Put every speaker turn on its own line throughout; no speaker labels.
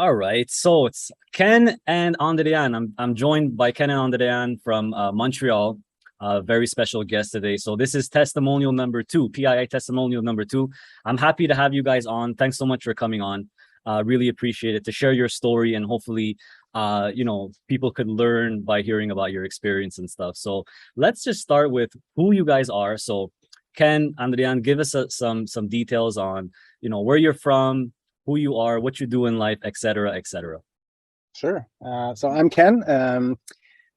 All right, so it's Ken and Andriane. I'm joined by Ken and Andriane from Montreal. Very special guest today. So this is testimonial number 2, PII testimonial number 2. I'm happy to have you guys on. Thanks so much for coming on. Really appreciate it, to share your story, and hopefully, people could learn by hearing about your experience and stuff. So let's just start with who you guys are. So Ken, Andriane, give us some details on where you're from, who you are, what you do in life, etc., etc.
Sure. So I'm Ken.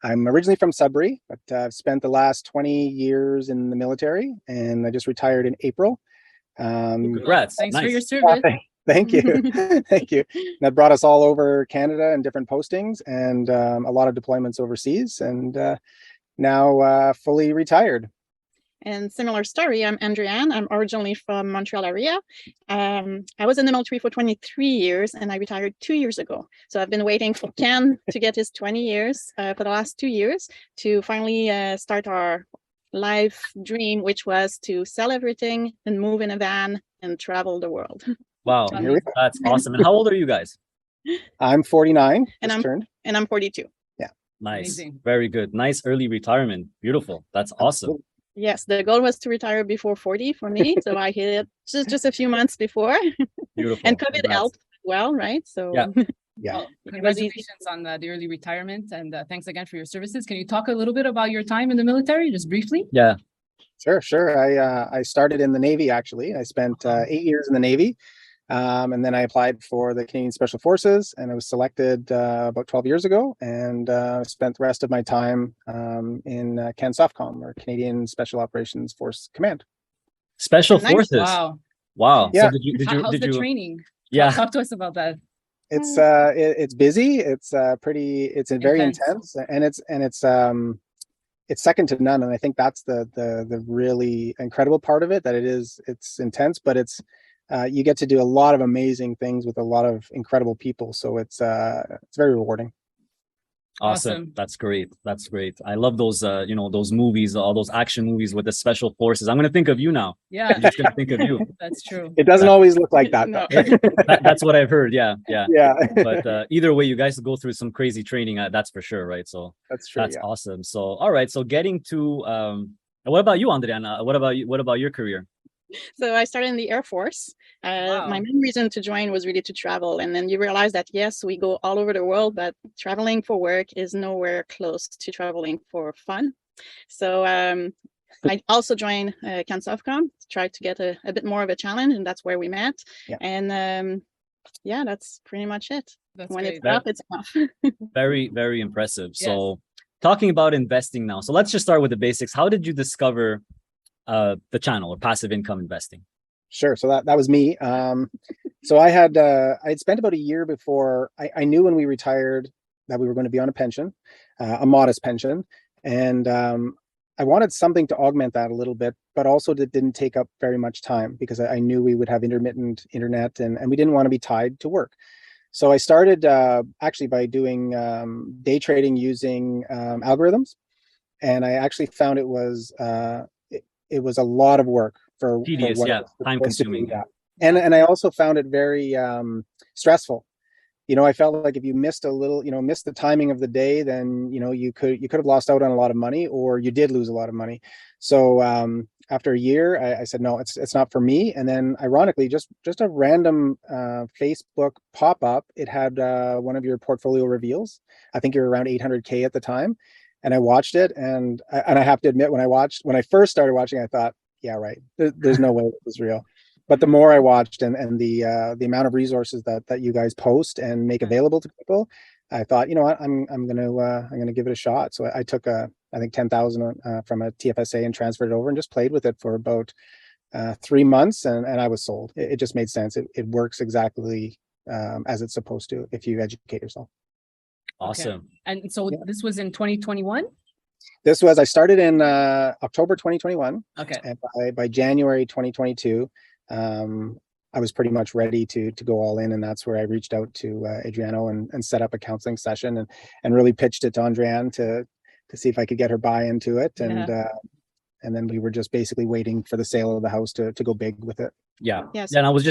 I'm originally from Sudbury, but I've spent the last 20 years in the military, and I just retired in April.
Congrats.
Thanks
Nice.
for your service.
Thank you. Thank you. That brought us all over Canada in different postings, and a lot of deployments overseas, and now fully retired.
And similar story, I'm Andreane. I'm originally from Montreal area. I was in the military for 23 years and I retired 2 years ago. So I've been waiting for Ken to get his 20 years for the last 2 years to finally start our life dream, which was to sell everything and move in a van and travel the world.
Wow, that's awesome. And how old are you guys?
I'm 49.
And I'm 42.
Yeah.
Nice.
Amazing.
Very good. Nice early retirement. Beautiful. That's awesome.
Yes, the goal was to retire before 40 for me. So I hit it just a few months before.
Beautiful.
And COVID helped as well, right? So
Yeah.
Well, congratulations on the early retirement, and thanks again for your services. Can you talk a little bit about your time in the military, just briefly?
Yeah.
Sure. I started in the Navy, actually. I spent 8 years in the Navy. And then I applied for the Canadian Special Forces, and I was selected about 12 years ago, and spent the rest of my time in CANSOFCOM, or Canadian Special Operations Force Command.
Special
Nice.
Forces.
Wow.
Yeah.
So
How's the training?
Yeah.
Talk to us about that.
It's busy. It's very intense, and it's second to none. And I think that's the really incredible part of it, that it's intense, but you get to do a lot of amazing things with a lot of incredible people. So it's very rewarding.
Awesome. That's great. I love those, those movies, all those action movies with the special forces. I'm going to think of you now.
Yeah.
I'm just going to think of you.
That's true.
It doesn't always look like that.
No.
That's what I've heard. Yeah.
Yeah.
But either way, you guys go through some crazy training. That's for sure. Right. So
That's true.
that's awesome. So, all right. So getting to, what about you, Andriane? What about your career?
So I started in the Air Force.
Wow.
My main reason to join was really to travel. And then you realize that, yes, we go all over the world, but traveling for work is nowhere close to traveling for fun. So I also joined CANSOFCOM to try to get a bit more of a challenge, and that's where we met.
Yeah.
And that's pretty much it.
That's
When
great.
it's tough, it's tough.
Very, very impressive.
Yes.
So talking about investing now. So let's just start with the basics. How did you discover the channel, or passive income investing?
Sure. So that was me. So I'd spent about a year before. I knew when we retired that we were going to be on a pension, a modest pension, and I wanted something to augment that a little bit, but also that didn't take up very much time, because I knew we would have intermittent internet, and we didn't want to be tied to work. So I started actually by doing day trading using algorithms, and I actually found it was a lot of work for
Tedious, time consuming.
And I also found it very stressful. I felt like if you missed missed the timing of the day, then you could have lost out on a lot of money, or you did lose a lot of money. So after a year, I said, no, it's not for me. And then ironically, just a random Facebook pop-up, it had one of your portfolio reveals. I think you're around 800K at the time. And I watched it, and I have to admit, when I first started watching, I thought, yeah, right, there's no way this is real. But the more I watched, and the amount of resources that you guys post and make available to people, I thought, you know what, I'm gonna give it a shot. So I took I think 10,000 from a TFSA and transferred it over, and just played with it for about 3 months, and I was sold. It just made sense. It works exactly as it's supposed to if you educate yourself.
Awesome.
Okay. And so this was in 2021?
I started in October 2021.
Okay.
And by January 2022, I was pretty much ready to go all in. And that's where I reached out to Adrian and set up a counseling session, and really pitched it to Andriane to see if I could get her buy into it. And and then we were just basically waiting for the sale of the house to go big with it.
Yeah.
Yes.
Yeah. And I was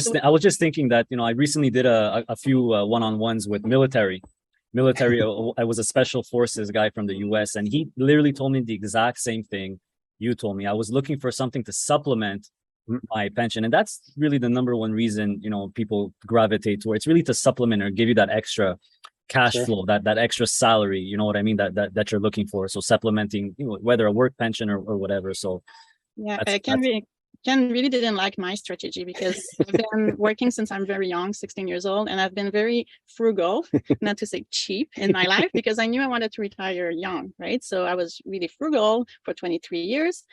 just thinking that, I recently did a few one-on-ones with military. I was a special forces guy from the US, and he literally told me the exact same thing you told me. I was looking for something to supplement my pension. And that's really the number one reason, people gravitate towards. It's really to supplement or give you that extra cash flow, that extra salary, you know what I mean, that you're looking for. So supplementing, whether a work pension or whatever. So
yeah, Ken really didn't like my strategy because I've been working since I'm very young, 16 years old, and I've been very frugal, not to say cheap, in my life because I knew I wanted to retire young, right? So I was really frugal for 23 years,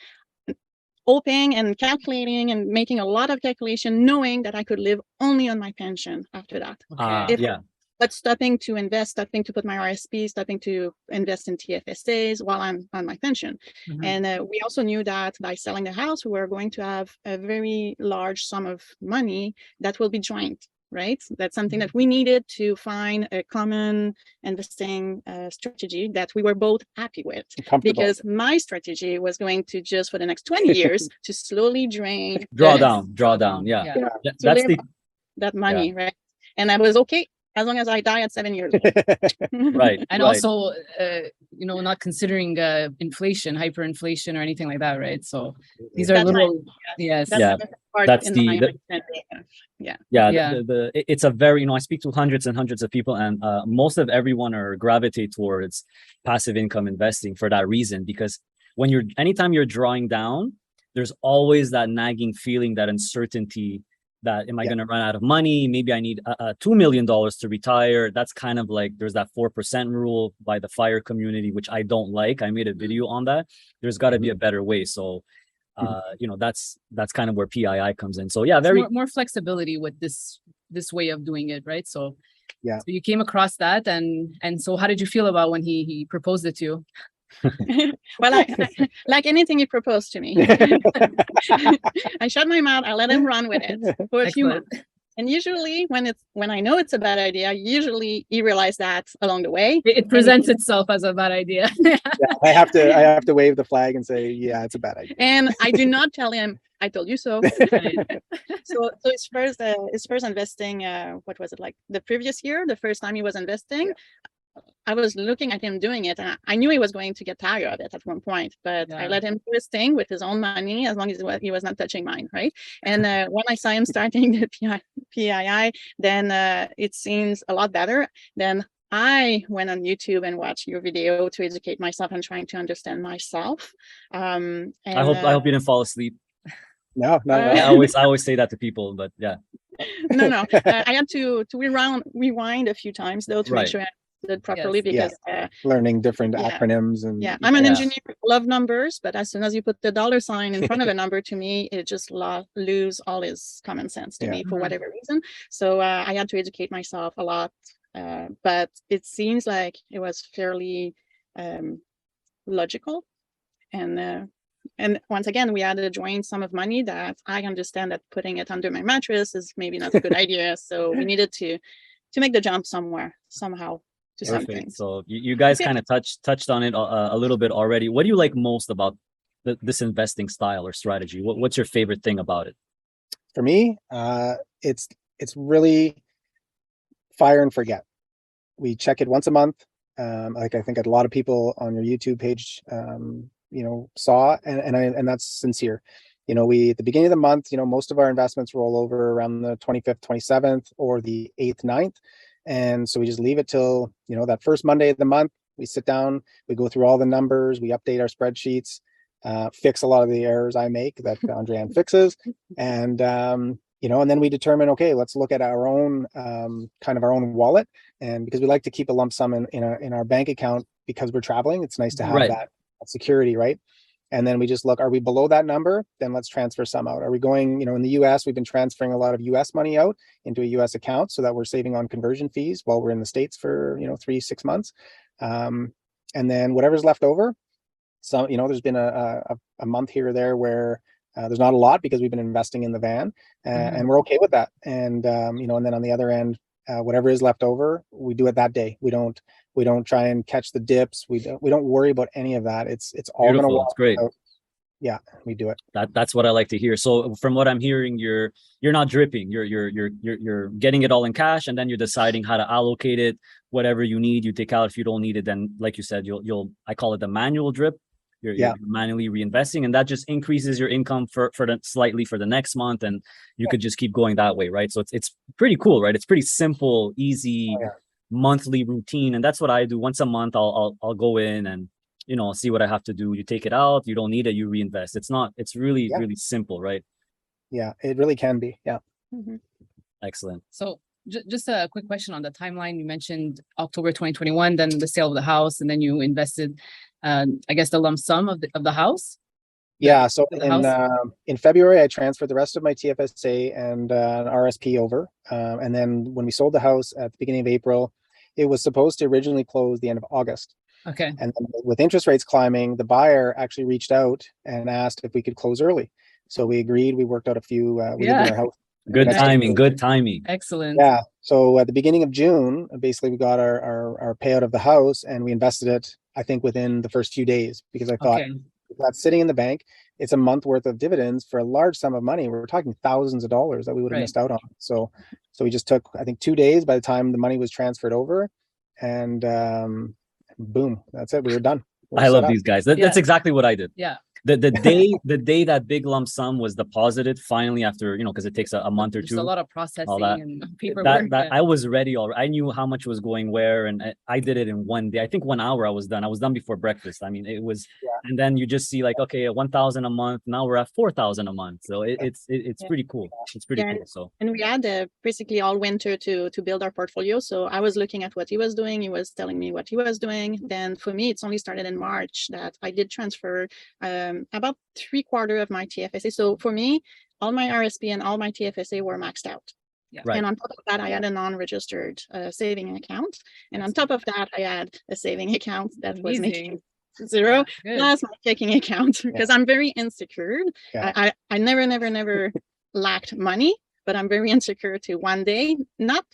hoping and calculating and making a lot of calculation, knowing that I could live only on my pension after that. But stopping to invest, stopping to put my RSP, stopping to invest in TFSAs while I'm on my pension. And we also knew that by selling the house, we were going to have a very large sum of money that will be joint, right? That's something that we needed to find a common investing strategy that we were both happy with. Because my strategy was going to just for the next 20 years to slowly drain.
Draw down. Yeah. That's
that money, right? And I was okay as long as I die at 7 years old.
Right.
And also, not considering inflation, hyperinflation or anything like that, right? So these are little, yes.
It's a very, I speak to hundreds and hundreds of people, and most of everyone are gravitate towards passive income investing for that reason, because anytime you're drawing down, there's always that nagging feeling, that uncertainty, that am I going to run out of money? Maybe I need $2 million to retire. That's kind of like, there's that 4% rule by the FIRE community, which I don't like. I made a video on that. There's got to be a better way. So, that's kind of where PII comes in. So yeah,
more flexibility with this way of doing it, right? So
yeah.
So you came across that, and so how did you feel about when he proposed it to you?
Well, I like anything he proposed to me. I shut my mouth. I let him run with it for a few months. And usually, when I know it's a bad idea, usually he realized that along the way.
It presents itself as a bad idea.
I have to wave the flag and say, yeah, it's a bad idea.
And I do not tell him, I told you so. So his first investing, what was it, like the previous year, the first time he was investing. I was looking at him doing it, and I knew he was going to get tired of it at one point, but I let him do his thing with his own money as long as he was not touching mine, right? And when I saw him starting the PII, then it seems a lot better. Then I went on YouTube and watched your video to educate myself and trying to understand myself. And
I hope you didn't fall asleep.
No, not at
all. I always say that to people, but yeah.
No. I had to rewind a few times though to make sure I it properly because
learning different acronyms and
I'm an engineer, love numbers, but as soon as you put the dollar sign in front of a number, to me it just lose all its common sense to me for whatever reason. So I had to educate myself a lot, but it seems like it was fairly logical, and once again we had to join some of money that I understand that putting it under my mattress is maybe not a good idea, so we needed to make the jump somehow to something.
So you guys kind of touched on it a little bit already. What do you like most about this investing style or strategy? What's your favorite thing about it?
For me, it's really fire and forget. We check it once a month. Like I think a lot of people on your YouTube page, saw, and that's sincere. At the beginning of the month, most of our investments roll over around the 25th, 27th, or the 8th, 9th. And so we just leave it till, that first Monday of the month. We sit down, we go through all the numbers, we update our spreadsheets, fix a lot of the errors I make that Andreane fixes. And, and then we determine, okay, let's look at our own, kind of our own wallet. And because we like to keep a lump sum in our bank account because we're traveling, it's nice to have that security, right? And then we just look, are we below that number? Then let's transfer some out. Are we going, in the US, we've been transferring a lot of US money out into a US account so that we're saving on conversion fees while we're in the States for, 3-6 months. And then whatever's left over. So, there's been a month here or there where there's not a lot because we've been investing in the van and we're okay with that. And, and then on the other end, whatever is left over, we do it that day. We don't try and catch the dips. We don't worry about any of that. It's all going to walk.
Great.
Yeah, we do it.
That's what I like to hear. So from what I'm hearing, you're not dripping. You're getting it all in cash, and then you're deciding how to allocate it. Whatever you need, you take out. If you don't need it, then like you said, you'll I call it the manual drip. You're manually reinvesting, and that just increases your income for slightly for the next month, and you could just keep going that way, right? So it's pretty cool, right? It's pretty simple, easy monthly routine, and that's what I do. Once a month, I'll go in and see what I have to do. You take it out, you don't need it, you reinvest. It's really simple, right?
Yeah, it really can be. Yeah.
Mm-hmm.
Excellent.
So just a quick question on the timeline. You mentioned October 2021, then the sale of the house, and then you invested, I guess, the lump sum of the house.
Yeah. So in February, I transferred the rest of my TFSA and an RSP over. And then when we sold the house at the beginning of April, it was supposed to originally close the end of August.
Okay.
And then with interest rates climbing, the buyer actually reached out and asked if we could close early. So we agreed. We worked out a few. We lived in our house.
Good timing.
Excellent.
Yeah. So at the beginning of June, basically we got our payout of the house, and we invested it, I think, within the first few days, because I thought that's sitting in the bank. It's a month worth of dividends for a large sum of money. We're talking thousands of dollars that we would have missed out on. So we just took, I think, 2 days by the time the money was transferred over, and boom, that's it. We were done.
I love these guys. That's exactly what I did.
Yeah.
The day that big lump sum was deposited finally, after because it takes a month or two,
a lot of processing and paperwork.
I was ready already. I knew how much was going where, and I did it in 1 day. I think 1 hour I was done before breakfast. I mean, it was and then you just see like, okay, 1,000 a month, now we're at 4,000 a month. So it's pretty cool. It's pretty cool. So,
and we had basically all winter to build our portfolio. So I was looking at what he was doing, he was telling me what he was doing. Then for me, it's only started in March that I did transfer about 3/4 of my TFSA. So for me, all my RSP and all my TFSA were maxed out.
Yeah.
Right.
And on top of that, I had a non-registered saving account. And on top of that, I had a saving account that was making zero, plus my checking account, because I'm very insecure. I never lacked money, but I'm very insecure to one day not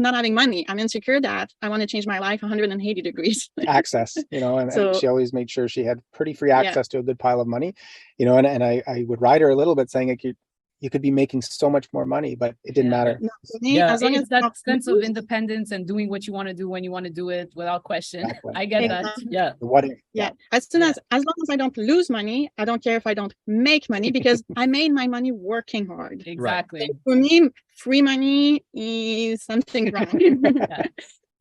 having money. I'm insecure that I want to change my life 180 degrees. Access,
and she always made sure she had pretty free access to a good pile of money, and I would ride her a little bit, saying you could be making so much more money, but it didn't matter.
No, me, as long as
that sense of independence and doing what you want to do when you want to do it without question. Exactly. I get that.
Yeah.
As long as I don't lose money, I don't care if I don't make money, because I made my money working hard.
Exactly.
So for me, free money is something wrong.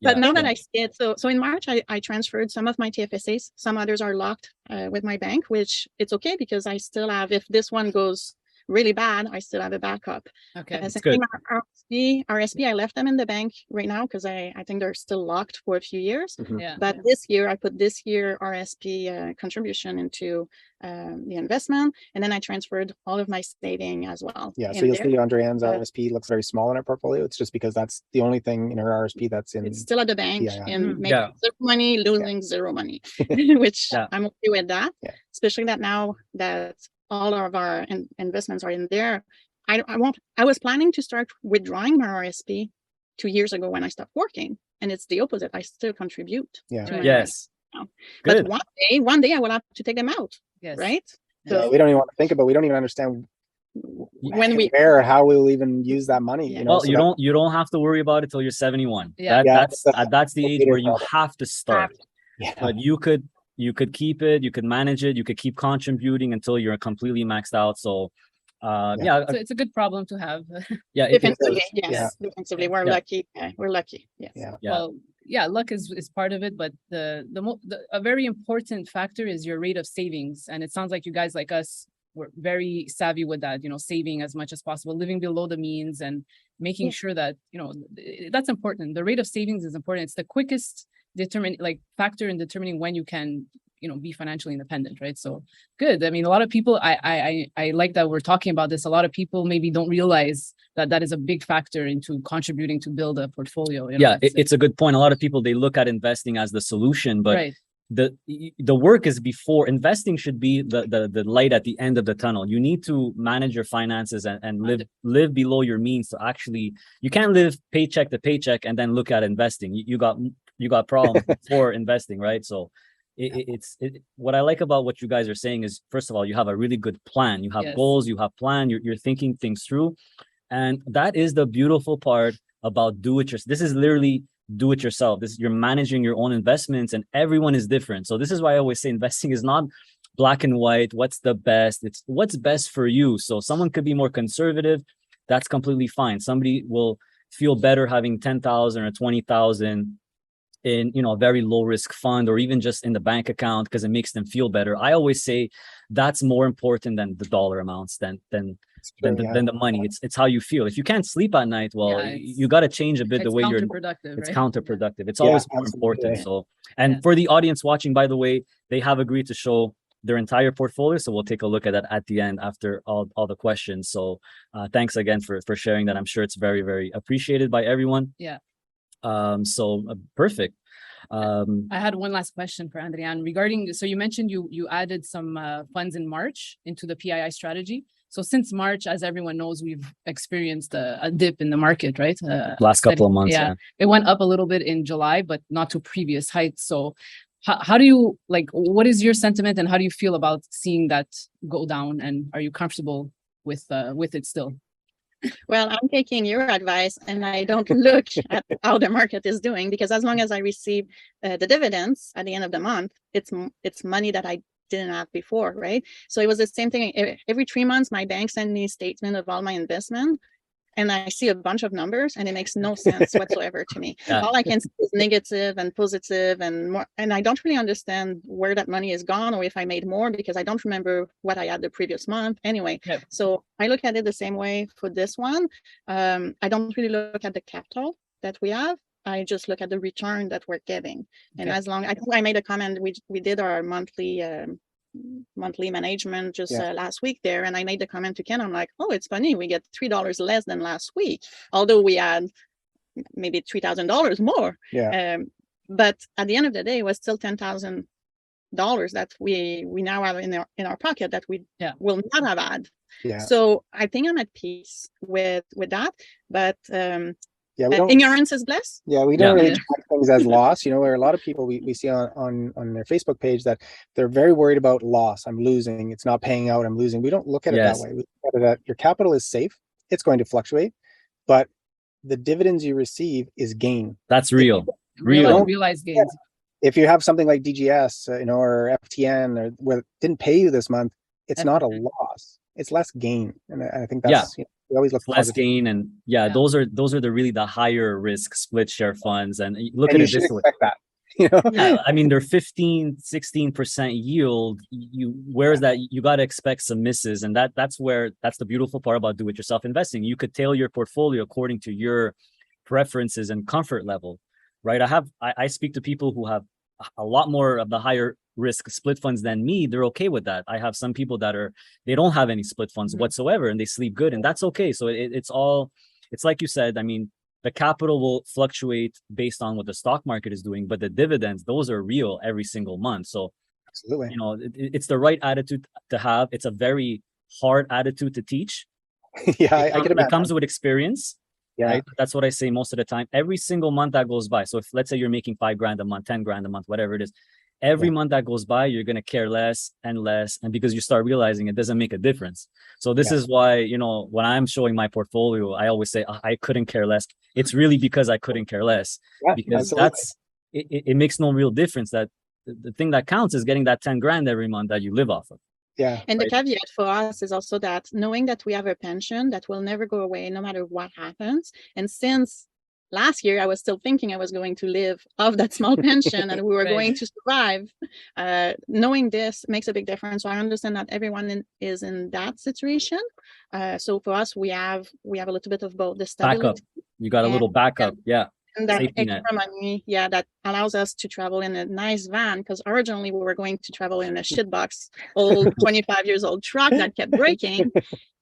But now that I see it, so in March, I transferred some of my TFSAs. Some others are locked with my bank, which it's okay, because I still have, if this one goes really bad, I still have a backup.
Okay,
that's good. RSP, I left them in the bank right now because I think they're still locked for a few years. But this year, I put this year RSP contribution into the investment, and then I transferred all of my saving as well. Yeah,
so you'll see Andreane's RSP looks very small in our portfolio. It's just because that's the only thing in her RSP that's in.
It's still at the bank and making zero money, losing zero money, which I'm okay with that. Especially that now that all of our investments are in there. I was planning to start withdrawing my RSP 2 years ago when I stopped working, and it's the opposite. I still contribute. But one day I will have to take them out. Right.
So we don't even want to think about. We don't even understand how we will even use that money.
Well, you don't have to worry about it till you're 71. That's the age where you have to start. But you could keep it, you could manage it, you could keep contributing until you're completely maxed out. So
so it's a good problem to have.
Defensively, yes. Defensively, we're lucky. We're lucky. Yes.
Well, luck is part of it, but a very important factor is your rate of savings. And it sounds like you guys like us were very savvy with that, saving as much as possible, living below the means, and making sure that, that's important. The rate of savings is important. It's the quickest factor in determining when you can be financially independent, right? So good. I mean, a lot of people, I like that we're talking about this. A lot of people maybe don't realize that is a big factor into contributing to build a portfolio.
It's a good point. A lot of people, they look at investing as the solution, but the work is before. Investing should be the light at the end of the tunnel. You need to manage your finances and live below your means to actually, you can't live paycheck to paycheck and then look at investing. You got problems before investing, right? So what I like about what you guys are saying is, first of all, you have a really good plan. You have
Yes.
goals, you have plan, you're thinking things through. And that is the beautiful part about this is literally do it yourself. You're managing your own investments, and everyone is different. So this is why I always say investing is not black and white. What's the best? It's what's best for you. So someone could be more conservative. That's completely fine. Somebody will feel better having 10,000 or 20,000 in, a very low risk fund, or even just in the bank account, because it makes them feel better. I always say that's more important than the dollar amounts, than the money. It's how you feel. If you can't sleep at night, well, you got to change a bit the way you're. It's counterproductive. It's always more important. So, and for the audience watching, by the way, they have agreed to show their entire portfolio, so we'll take a look at that at the end after all the questions. So thanks again for sharing that. I'm sure it's very, very appreciated by everyone. Perfect.
I had one last question for Andreane regarding, so you mentioned you added some funds in March into the PII strategy. So since March, as everyone knows, we've experienced a dip in the market, right?
Last couple of months. Yeah.
It went up a little bit in July, but not to previous heights. So how do you, what is your sentiment, and how do you feel about seeing that go down? And are you comfortable with it still?
Well, I'm taking your advice, and I don't look at how the market is doing, because as long as I receive the dividends at the end of the month, it's money that I didn't have before, right? So it was the same thing. Every 3 months, my bank sent me a statement of all my investment, and I see a bunch of numbers, and it makes no sense whatsoever to me. All I can see is negative and positive and more, and I don't really understand where that money is gone, or if I made more, because I don't remember what I had the previous month. Anyway, so I look at it the same way for this one. I don't really look at the capital that we have. I just look at the return that we're getting. And as long, I think I made a comment, we did our monthly management just last week there, and I made the comment to Ken, I'm like, oh, it's funny, we get $3 less than last week, although we had maybe $3,000 more. But at the end of the day, it was still $10,000 that we now have in our pocket that we will not have had. So I think I'm at peace with that. But ignorance is bliss.
We don't really track things as loss. Where a lot of people we see on their Facebook page that they're very worried about loss. I'm losing. It's not paying out. I'm losing. We don't look at it that way. We look at it that your capital is safe. It's going to fluctuate, but the dividends you receive is gain.
That's real.
Realized gains.
If you have something like DGS, or FTN, or where it didn't pay you this month, it's not a loss. It's less gain, and I think that's we always look
less gain, and those are the higher risk split share funds, and look at it this way. I mean, they're 15-16% yield. Where's that? You got to expect some misses, and that's the beautiful part about do-it-yourself investing. You could tailor your portfolio according to your preferences and comfort level, right? I speak to people who have a lot more of the higher risk split funds than me. They're okay with that. I have some people that they don't have any split funds whatsoever, and they sleep good, and that's okay. So it's like you said. I mean, the capital will fluctuate based on what the stock market is doing, but the dividends, those are real every single month. So
absolutely,
it's the right attitude to have. It's a very hard attitude to teach.
I can imagine. It
comes with experience. Right? That's what I say most of the time. Every single month that goes by. So if let's say you're making $5,000 a month, $10,000 a month, whatever it is, every month that goes by, you're going to care less and less. And because you start realizing it doesn't make a difference. So this is why, when I'm showing my portfolio, I always say, I couldn't care less. It's really because I couldn't care less, because it makes no real difference. That the thing that counts is getting that 10 grand every month that you live off of.
And the caveat for us is also that knowing that we have a pension that will never go away no matter what happens. And since last year, I was still thinking I was going to live off that small pension and we were going to survive. Knowing this makes a big difference. So I understand that everyone is in that situation. So for us, we have a little bit of both the stability.
Backup. You got a little backup.
And that extra money, that allows us to travel in a nice van, because originally we were going to travel in a shitbox, old 25 years old truck that kept breaking.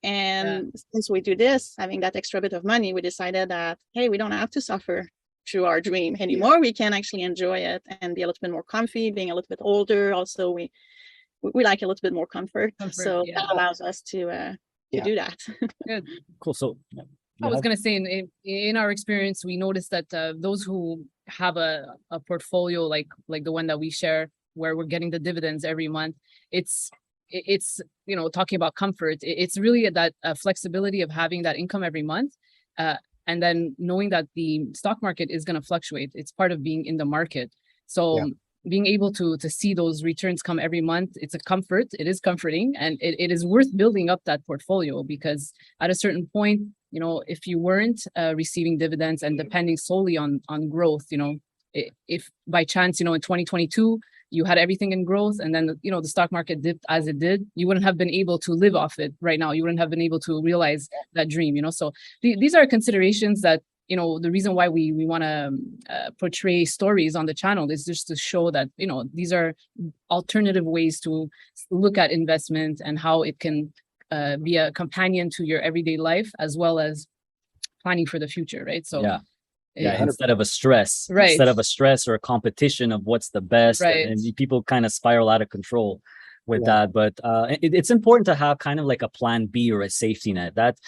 And since we do this, having that extra bit of money, we decided that, hey, we don't have to suffer through our dream anymore. We can actually enjoy it and be a little bit more comfy, being a little bit older. Also, we like a little bit more comfort. So that allows us to do that.
Good.
Cool. So
I was going to say, in our experience, we noticed that those who have a portfolio like the one that we share, where we're getting the dividends every month. It's talking about comfort. It's really that flexibility of having that income every month, and then knowing that the stock market is going to fluctuate. It's part of being in the market. So being able to see those returns come every month, it's a comfort. It is comforting, and it is worth building up that portfolio, because at a certain point, if you weren't receiving dividends and depending solely on growth, if by chance, in 2022, you had everything in growth, and then the stock market dipped as it did, you wouldn't have been able to live off it right now. You wouldn't have been able to realize that dream. So these are considerations that, the reason why we want to portray stories on the channel is just to show that, these are alternative ways to look at investment and how it can be a companion to your everyday life, as well as planning for the future, right? So
instead of a stress,
right?
Instead of a stress or a competition of what's the best,
right?
And people kind of spiral out of control with that. But it's important to have kind of like a plan B or a safety net. That,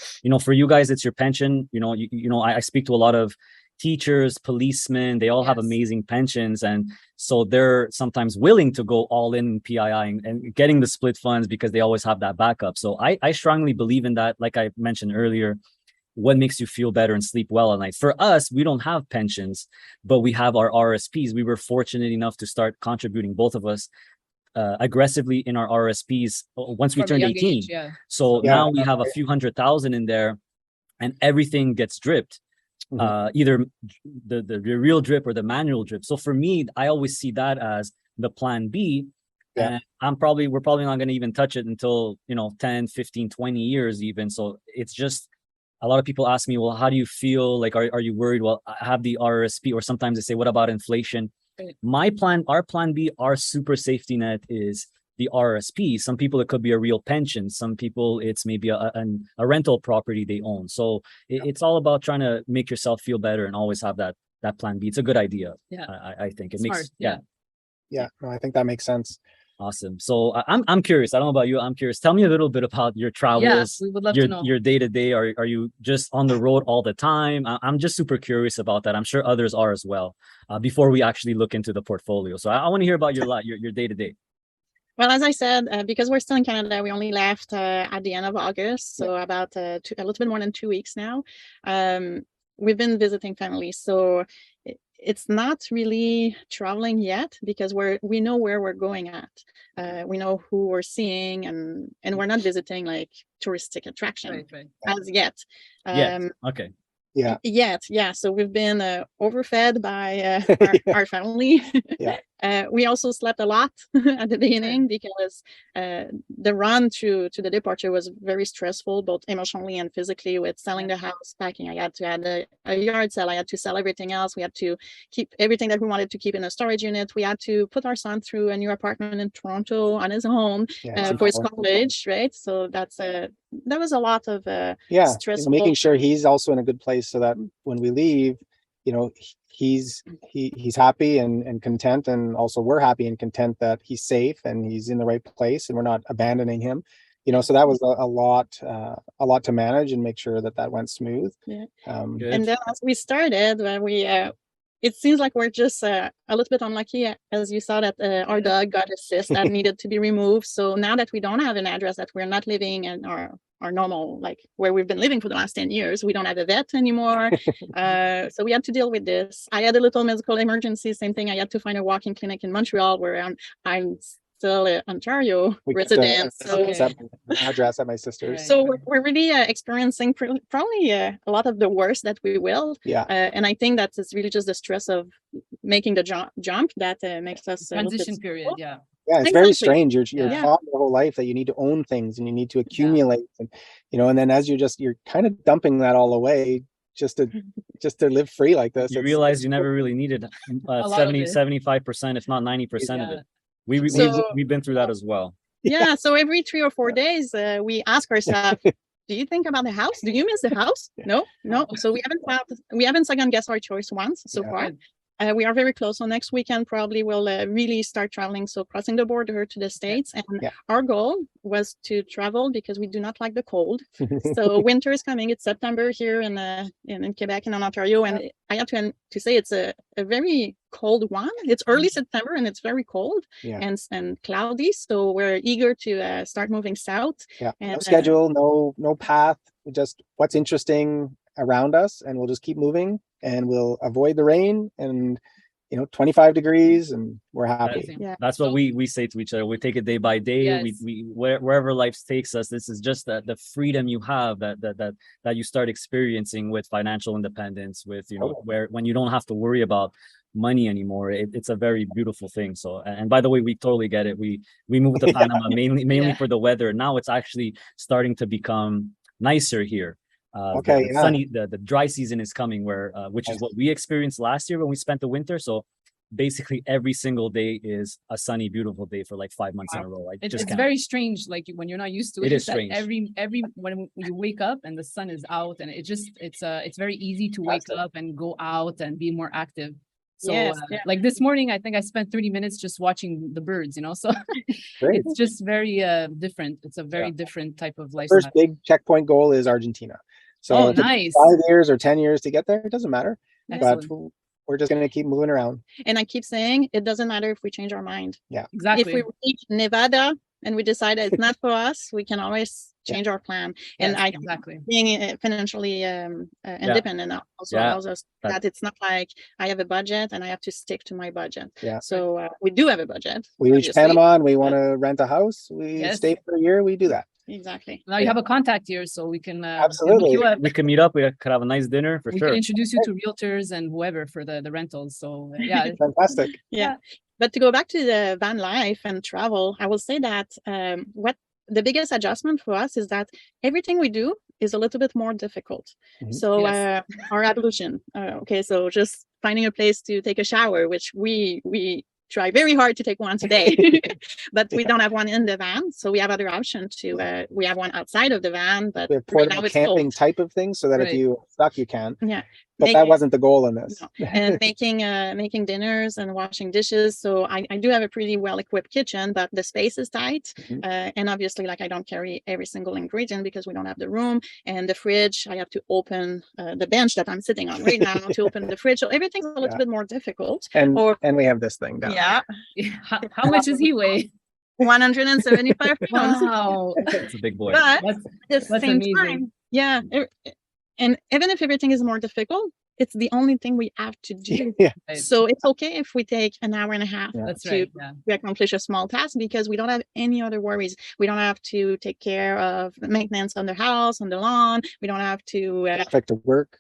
for you guys, it's your pension. I speak to a lot of teachers, policemen. They all have amazing pensions, and so they're sometimes willing to go all in PII and getting the split funds because they always have that backup. So I strongly believe in that. Like I mentioned earlier, what makes you feel better and sleep well at night? For us, we don't have pensions, but we have our RSPs. We were fortunate enough to start contributing, both of us, aggressively in our RSPs once we turned 18. So now we have a few $100,000 in there, and everything gets dripped. Either the real drip or the manual drip. So for me, I always see that as the plan B. And we're probably not going to even touch it until 10, 15, 20 years even. So it's just, a lot of people ask me, well, how do you feel? Like, are you worried? Well, I have the RSP, or sometimes they say, what about inflation? Our plan B, our super safety net is the RSP. Some people, it could be a real pension. Some people, it's maybe a rental property they own. So it's all about trying to make yourself feel better and always have that plan B. It's a good idea. I think it makes
no, I think that makes sense.
Awesome. So I'm curious. I don't know about you. I'm curious. Tell me a little bit about your travels.
We would love to know.
Your day to day. Are you just on the road all the time? I'm just super curious about that. I'm sure others are as well. Before we actually look into the portfolio, so I want to hear about your day to day.
Well, as I said, because we're still in Canada, we only left at the end of August, so about a little bit more than 2 weeks now. We've been visiting family, so it's not really traveling yet, because we know where we're going at. We know who we're seeing, and we're not visiting like touristic attraction as yet.
Okay.
So we've been overfed by our family. We also slept a lot at the beginning, because the run to the departure was very stressful, both emotionally and physically, with selling the house, packing. I had to add a yard sale. I had to sell everything else. We had to keep everything that we wanted to keep in a storage unit. We had to put our son through a new apartment in Toronto on his own for his college, right? So that was a lot of stressful.
Making sure he's also in a good place, so that when we leave, he's happy and content, and also we're happy and content that he's safe and he's in the right place and we're not abandoning him. So that was a lot to manage and make sure that went smooth.
And then as we started, it seems like we're just a little bit unlucky, as you saw, that our dog got a cyst that needed to be removed. So now that we don't have an address, that we're not living in our normal, like where we've been living for the last 10 years, we don't have a vet anymore. So we had to deal with this. I had a little medical emergency, same thing. I had to find a walk-in clinic in Montreal, where I'm still an Ontario resident. So
address at my sister's.
So we're really experiencing probably a lot of the worst that we will. And I think that it's really just the stress of making the jump that makes us
transition period.
It's very strange. You're taught your whole life that you need to own things and you need to accumulate, and then as you're kind of dumping that all away just to live free like this.
You realize you never really needed 75%, if not 90% of it. We've been through that as well.
So every 3 or 4 days, we ask ourselves, do you think about the house? Do you miss the house? No. So we haven't second guessed our choice once so far. We are very close. So next weekend probably we'll really start traveling. So crossing the border to the States. And our goal was to travel because we do not like the cold. So winter is coming. It's September here in Quebec and in Ontario. And I have to say it's a very cold one. It's early September and it's very cold and cloudy. So we're eager to start moving south.
Yeah.
And,
no schedule, no path. Just what's interesting around us, and we'll just keep moving, and we'll avoid the rain, and 25 degrees, and we're happy.
That's what we say to each other. We take it day by day.
Yes.
We wherever life takes us. This is just the freedom you have that you start experiencing with financial independence, with when you don't have to worry about money anymore. It's a very beautiful thing. So, and by the way, we totally get it. We moved to Panama mainly for the weather. Now it's actually starting to become nicer here. Sunny, the dry season is coming, which is what we experienced last year when we spent the winter. So basically every single day is a sunny, beautiful day for like 5 months in a row.
It's very strange, like when you're not used to it.
It is strange.
Every when you wake up and the sun is out, and it's very easy to wake up and go out and be more active. So like this morning, I think I spent 30 minutes just watching the birds, so it's just very different. It's a very different type of lifestyle.
First big checkpoint goal is Argentina. So
nice.
5 years or 10 years to get there, it doesn't matter.
Excellent.
But we're just going to keep moving around.
And I keep saying it doesn't matter if we change our mind.
Yeah,
exactly.
If we reach Nevada and we decide it's not for us, we can always change our plan. And being financially independent also allows us that it's not like I have a budget and I have to stick to my budget.
Yeah.
So we do have a budget.
We reach Panama and we want to rent a house. We stay for a year. We do that.
Exactly.
Now you have a contact here, so we can
absolutely
we can meet up. We could have a nice dinner for sure.
We can introduce you to realtors and whoever for the rentals. So
fantastic.
Yeah. But to go back to the van life and travel, I will say that what the biggest adjustment for us is that everything we do is a little bit more difficult. So our ablution, so just finding a place to take a shower, which we try very hard to take one today, but we don't have one in the van. So we have other options to, we have one outside of the van, but
right now it's camping cold. Type of thing, so that if you stuck, you can.
Yeah.
But that wasn't the goal in this.
No. And making dinners and washing dishes. So I do have a pretty well-equipped kitchen, but the space is tight. And obviously, I don't carry every single ingredient because we don't have the room. And the fridge, I have to open the bench that I'm sitting on right now to open the fridge. So everything's a little bit more difficult.
And we have this thing down.
Yeah.
How much does he weigh?
175 pounds.
Wow.
It's a big boy.
But at the same time, and even if everything is more difficult, it's the only thing we have to do. So it's okay if we take an hour and a half to accomplish a small task because we don't have any other worries. We don't have to take care of maintenance on the house, on the lawn. We don't have to
traffic to work.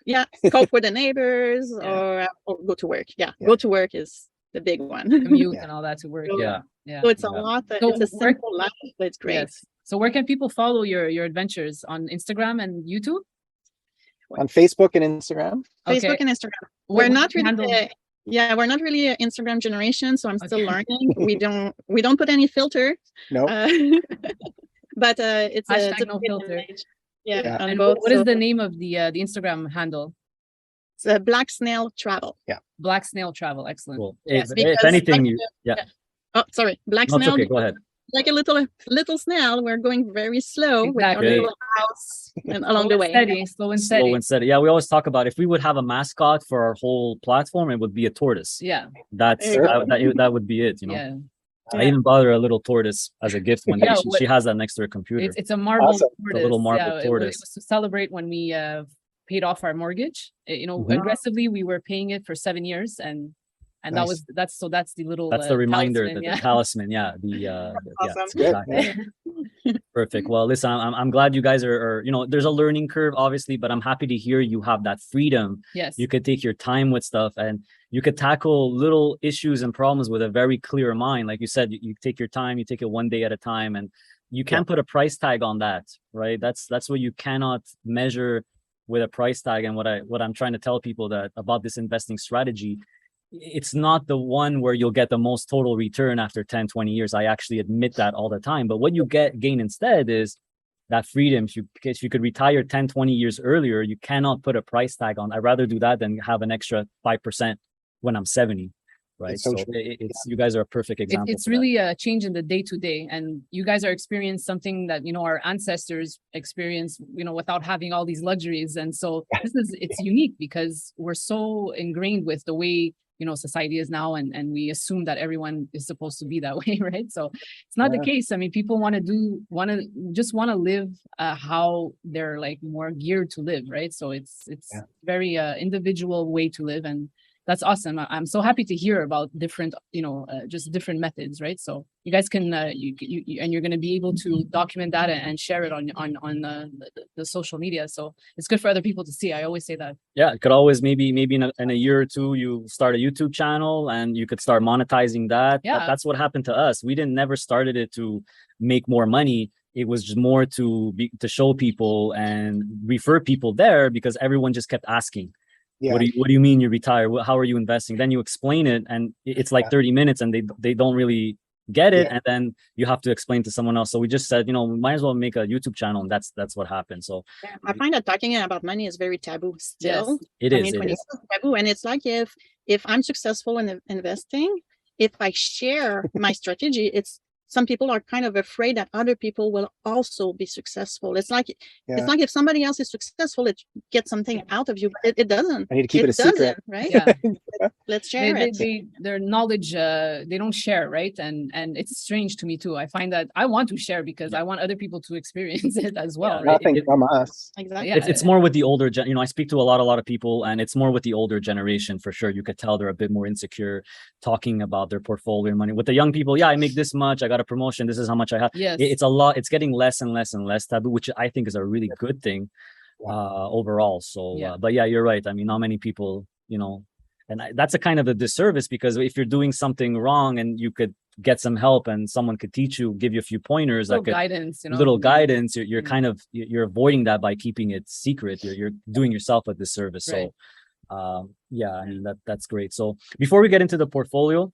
Cope with the neighbors or go to work. Go to work is the big one.
Commute and all that to work.
So it's a lot. It's a simple life, but it's great.
So where can people follow your adventures? On Instagram and YouTube?
On Facebook and Instagram.
Facebook and Instagram. We're not really an Instagram generation, so I'm still learning. We don't put any filter.
No.
But it's a
no filter.
And
what is the name of the Instagram handle?
It's Black Snail Travel.
Black Snail Travel. Excellent.
Cool. If anything,
Oh, sorry. Black Snail.
Okay, go ahead.
Like a little snail, we're going very slow with our little house and along the way.
Slow and steady.
Yeah, we always talk about if we would have a mascot for our whole platform, it would be a tortoise.
Yeah,
that would be it. I even bought her a little tortoise as a gift one day. She has that next to her computer.
It's a marble tortoise.
A little marble tortoise.
It was to celebrate when we paid off our mortgage. Aggressively, we were paying it for 7 years, and nice. that's the little
the reminder,
talisman,
the talisman.
Awesome.
Perfect. Well, listen, I'm glad you guys are there's a learning curve obviously, but I'm happy to hear you have that freedom.
Yes,
you could take your time with stuff and you could tackle little issues and problems with a very clear mind. Like you said, you take your time, you take it one day at a time, and you can't put a price tag on that, right? That's what you cannot measure with a price tag. And what I'm trying to tell people that about this investing strategy, it's not the one where you'll get the most total return after 10, 20 years. I actually admit that all the time. But what you gain instead is that freedom. If you could retire 10, 20 years earlier, you cannot put a price tag on. I'd rather do that than have an extra 5% when I'm 70, right?
It's so
So
true.
it's you guys are a perfect example.
It's really a change in the day to day, and you guys are experiencing something that, you know, our ancestors experienced, you know, without having all these luxuries. And so it's unique because we're so ingrained with the way, you know, society is now, and we assume that everyone is supposed to be that way, right? So it's not the case. I mean, people want to live how they're like more geared to live, right? So it's very individual way to live, and that's awesome. I'm so happy to hear about different, you know, just different methods, right? So you guys can, you and you're going to be able to document that and share it on the social media. So it's good for other people to see. I always say that.
Yeah, it could always maybe in a year or two, you start a YouTube channel and you could start monetizing that.
Yeah.
That's what happened to us. We never started it to make more money. It was just more to show people and refer people there because everyone just kept asking.
Yeah.
What do you mean you retire? How are you investing? Then you explain it, and it's like 30 minutes, and they don't really get it, and then you have to explain to someone else. So we just said, you know, we might as well make a YouTube channel, and that's what happened. So
I find that talking about money is very taboo still.
Yes, it is.
Taboo, and it's like if I'm successful in investing, if I share my strategy, some people are kind of afraid that other people will also be successful. It's like if somebody else is successful, it gets something out of you, but it doesn't.
I need to keep it a secret,
right?
Yeah.
Let's share it.
Their knowledge, they don't share, right? And it's strange to me too. I find that I want to share because I want other people to experience it as well. Right?
Nothing from us.
Exactly.
Yeah.
It's more with the older you know, I speak to a lot of people, and it's more with the older generation for sure. You could tell they're a bit more insecure talking about their portfolio money. With the young people, I make this much, I got a promotion, this is how much I have.
Yes.
It's a lot. It's getting less and less and less taboo, which I think is a really good thing overall. So but you're right. I mean, not many people, you know, and that's a kind of a disservice, because if you're doing something wrong and you could get some help and someone could teach you, give you a few poiners,
guidance, you know,
little guidance, you're kind of you're avoiding that by keeping it secret. You're doing yourself a disservice. Right. So I mean, that's great. So before we get into the portfolio,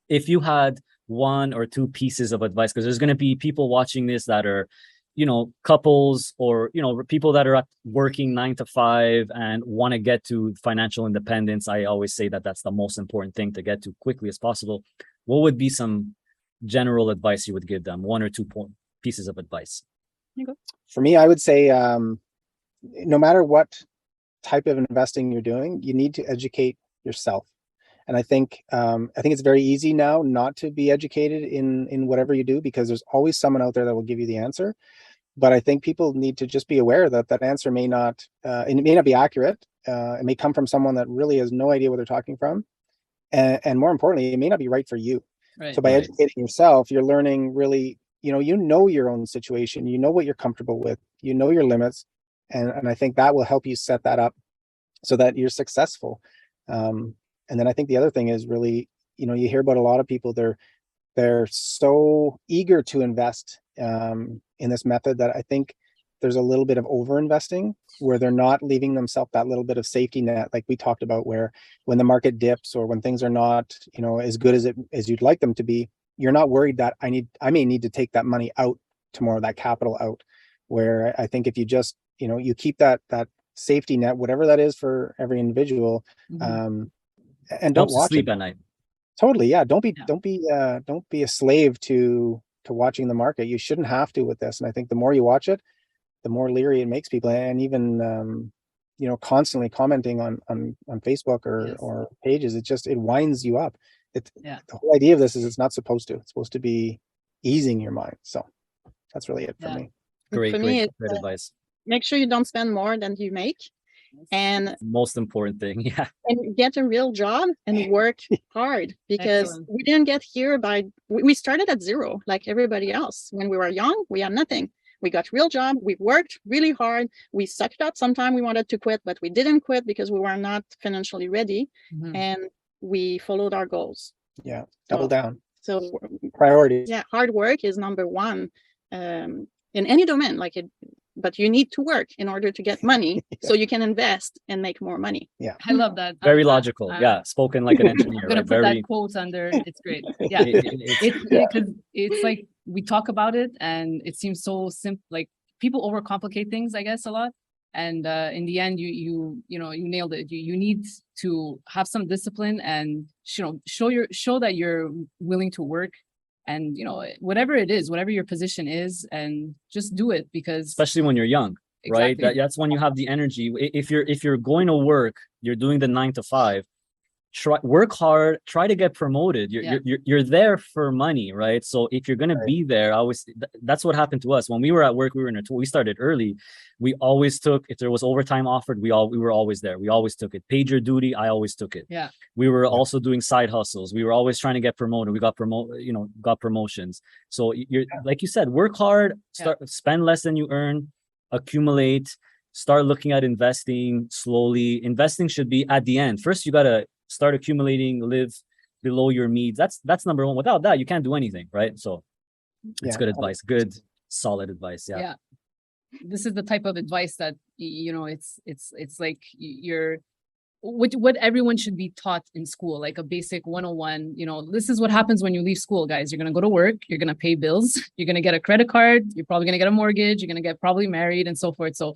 if you had one or two pieces of advice, because there's going to be people watching this that are, you know, couples or, you know, people that are working 9 to 5 and want to get to financial independence. I always say that that's the most important thing to get to quickly as possible. What would be some general advice you would give them? One or two pieces of advice?
For me, I would say, no matter what type of investing you're doing, you need to educate yourself. And I think it's very easy now not to be educated in whatever you do, because there's always someone out there that will give you the answer. But I think people need to just be aware that that answer may not, it may not be accurate. It may come from someone that really has no idea what they're talking from. And more importantly, it may not be right for you.
Right.
So by educating yourself, you're learning really, you know your own situation, you know what you're comfortable with, you know your limits. And I think that will help you set that up so that you're successful. And then I think the other thing is really, you know, you hear about a lot of people, they're so eager to invest in this method that I think there's a little bit of over investing where they're not leaving themselves that little bit of safety net, like we talked about, where when the market dips or when things are not, you know, as good as you'd like them to be, you're not worried that I may need to take that money out tomorrow, that capital out. Where I think if you just, you know, you keep that safety net, whatever that is for every individual, and don't watch
sleep at night.
Totally, yeah. Don't be a slave to watching the market. You shouldn't have to with this. And I think the more you watch it, the more leery it makes people. And even you know, constantly commenting on Facebook or pages, it winds you up. The whole idea of this is it's not supposed to. It's supposed to be easing your mind. So that's really it for me.
Great advice.
Make sure you don't spend more than you make. And
most important thing,
and get a real job and work hard, because we didn't get here we started at zero like everybody else. When we were young, we had nothing. We got real job, we worked really hard, we sucked up. Sometimes we wanted to quit, but we didn't quit because we were not financially ready, and we followed our goals.
Double down.
So
priorities.
Hard work is number one in any domain, but you need to work in order to get money so you can invest and make more money.
I love that.
Very logical. Spoken like an engineer.
I'm gonna put that quote under. It's great. Because it's like we talk about it and it seems so simple. Like people overcomplicate things, I guess, a lot. And in the end, you nailed it. You need to have some discipline and show that you're willing to work, and whatever it is, whatever your position is, and just do it, because
especially when you're young, right?
Exactly.
That's when you have the energy. If you're going to work, you're doing the 9 to 5. Work hard, try to get promoted. You're there for money, right? So if you're gonna be there, that's what happened to us when we were at work. We started early. We always took, if there was overtime offered, we were always there. We always took it. Pager duty, I always took it.
Yeah.
We were also doing side hustles. We were always trying to get promoted. We got got promotions. So you're like you said, work hard, spend less than you earn, accumulate, start looking at investing slowly. Investing should be at the end. First, you gotta start accumulating, live below your needs. That's number one. Without that, you can't do anything, right? So it's good advice, good, solid advice. Yeah.
This is the type of advice that, it's like what everyone should be taught in school, like a basic 101. This is what happens when you leave school, guys. You're going to go to work, you're going to pay bills, you're going to get a credit card, you're probably going to get a mortgage, you're going to get probably married and so forth. So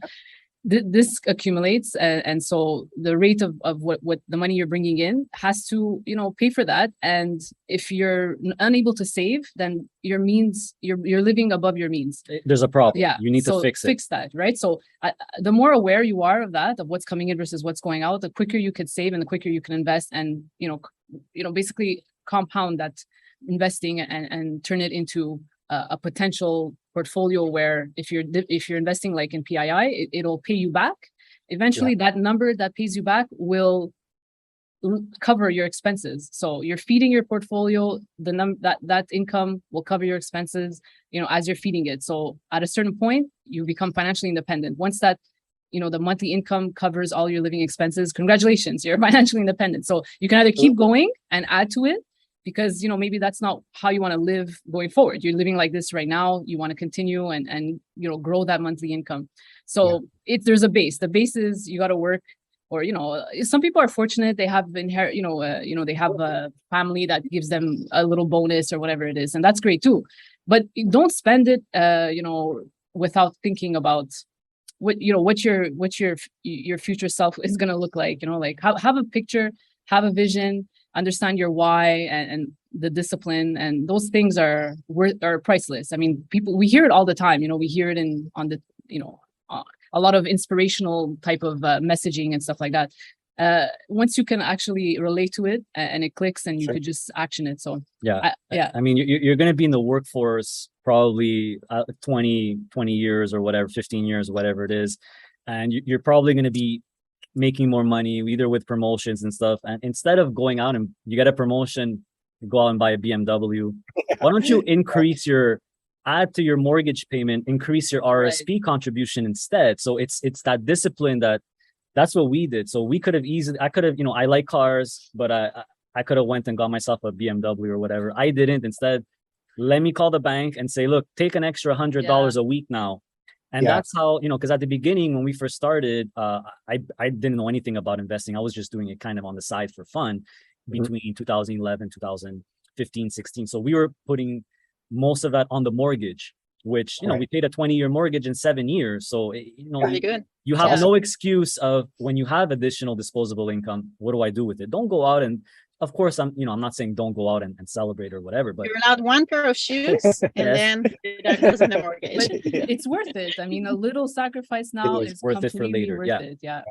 this accumulates, and so the rate of what the money you're bringing in has to pay for that. And if you're unable to save, then your means, you're living above your means.
There's a problem.
Yeah,
you need to fix
that, right? So the more aware you are of that, of what's coming in versus what's going out, the quicker you could save and the quicker you can invest, and basically compound that investing and turn it into a potential portfolio where if you're investing like in PII, it'll pay you back. Eventually, that number that pays you back will cover your expenses. So you're feeding your portfolio, that income will cover your expenses, as you're feeding it. So at a certain point, you become financially independent. Once that, the monthly income covers all your living expenses, congratulations, you're financially independent. So you can either keep going and add to it, because maybe that's not how you want to live going forward. You're living like this right now. You want to continue and grow that monthly income. So there's a base. The base is you got to work, or some people are fortunate, they have they have a family that gives them a little bonus or whatever it is, and that's great too. But don't spend it without thinking about what your future self is going to look like. Like have a picture, have a vision, understand your why and the discipline, and those things are priceless. I mean, we hear it all the time. We hear it on the a lot of inspirational type of messaging and stuff like that. Once you can actually relate to it and it clicks, and you could just action it. So I mean, you're going to be in the workforce probably 20 years or whatever, 15 years, whatever it is, and you're probably going to be making more money either with promotions and stuff. And instead of going out and you get a promotion, you go out and buy a BMW, why don't you add to your mortgage payment, increase your RSP contribution instead? So it's that discipline that's what we did. So we could have I like cars, but I could have went and got myself a BMW or whatever. I didn't. Instead, let me call the bank and say, look, take an extra $100 a week now. And that's how, because at the beginning, when we first started, I didn't know anything about investing. I was just doing it kind of on the side for fun between 2011, 2015, 16. So we were putting most of that on the mortgage, which, we paid a 20-year mortgage in 7 years. So, you have no excuse of when you have additional disposable income, what do I do with it? Don't go out and, of course, I'm not saying don't go out and celebrate or whatever, but
you're allowed one pair of shoes and then that goes in the mortgage.
But it's worth it. I mean, a little sacrifice now is
worth it for later.
Worth it. Yeah.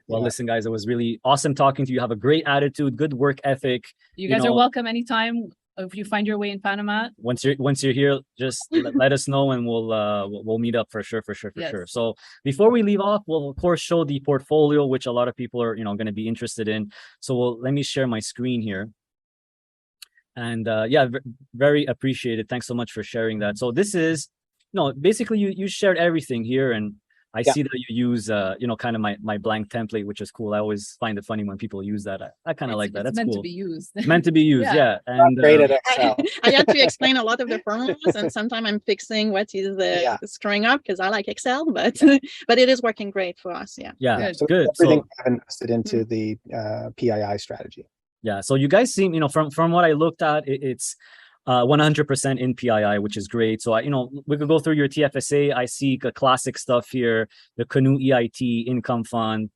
Well, listen, guys, it was really awesome talking to you. Have a great attitude, good work ethic.
You guys are welcome anytime. If you find your way in Panama,
once you're here, just let us know and we'll meet up for sure. So before we leave off, we'll of course show the portfolio, which a lot of people are going to be interested in. So let me share my screen here. And very appreciated. Thanks so much for sharing that. So this is basically you shared everything here, and I see that you use, kind of my blank template, which is cool. I always find it funny when people use that. I kind of like that. That's
meant
cool.
to be used.
Meant to be used, yeah. And
great at Excel.
I had to explain a lot of the formulas, and sometimes I'm fixing what is screwing up because I like Excel, but it is working great for us.
Yeah,
so
good.
Everything I've invested into the PII strategy.
Yeah, so you guys seem, from what I looked at, it's 100% in PII, which is great. So we could go through your TFSA. I see classic stuff here, the Canoe EIT income fund,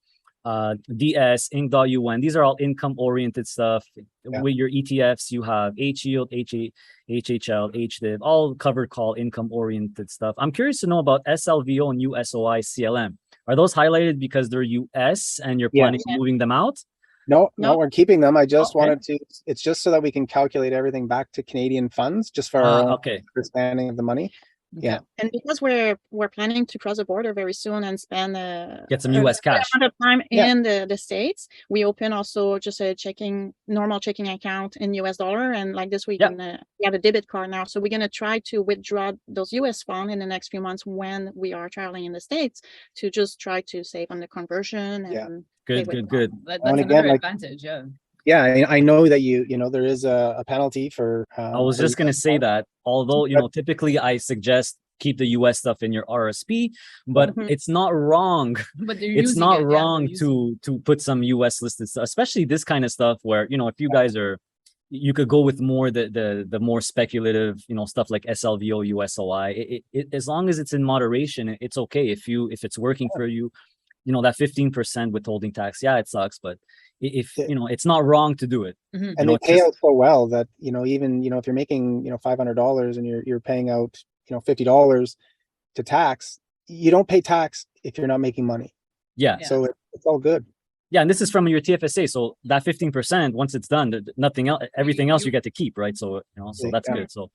DS, Inc.UN. These are all income oriented stuff. With your ETFs, you have H yield, HHL, HDIV, all covered call income oriented stuff. I'm curious to know about SLVO and USOI CLM. Are those highlighted because they're US and you're planning on moving them out?
No, we're keeping them. I just wanted to, it's just so that we can calculate everything back to Canadian funds, just for our own understanding of the money. Yeah.
And because we're planning to cross the border very soon and spend
get some US cash
amount of time in the States, we open also just a normal checking account in US dollar, and like this we can we have a debit card now, so we're going to try to withdraw those US funds in the next few months when we are traveling in the States, to just try to save on the conversion. And
good.
That's another advantage.
Yeah, I know that there is a penalty for.
I was just going to say that, although, typically I suggest keep the US stuff in your RSP, but it's not wrong.
But
it's not wrong to put some US listed stuff, especially this kind of stuff where, if you guys you could go with more the more speculative, stuff like SLVO, USOI. As long as it's in moderation, it's okay. If it's working for you, that 15% withholding tax, it sucks, but if it's not wrong to do it.
And they pay out so well that even if you're making $500 and you're paying out $50 to tax, you don't pay tax if you're not making money. So it's all good.
And this is from your TFSA, so that 15%, once it's done, nothing else, everything else you get to keep, right? So so that's good. So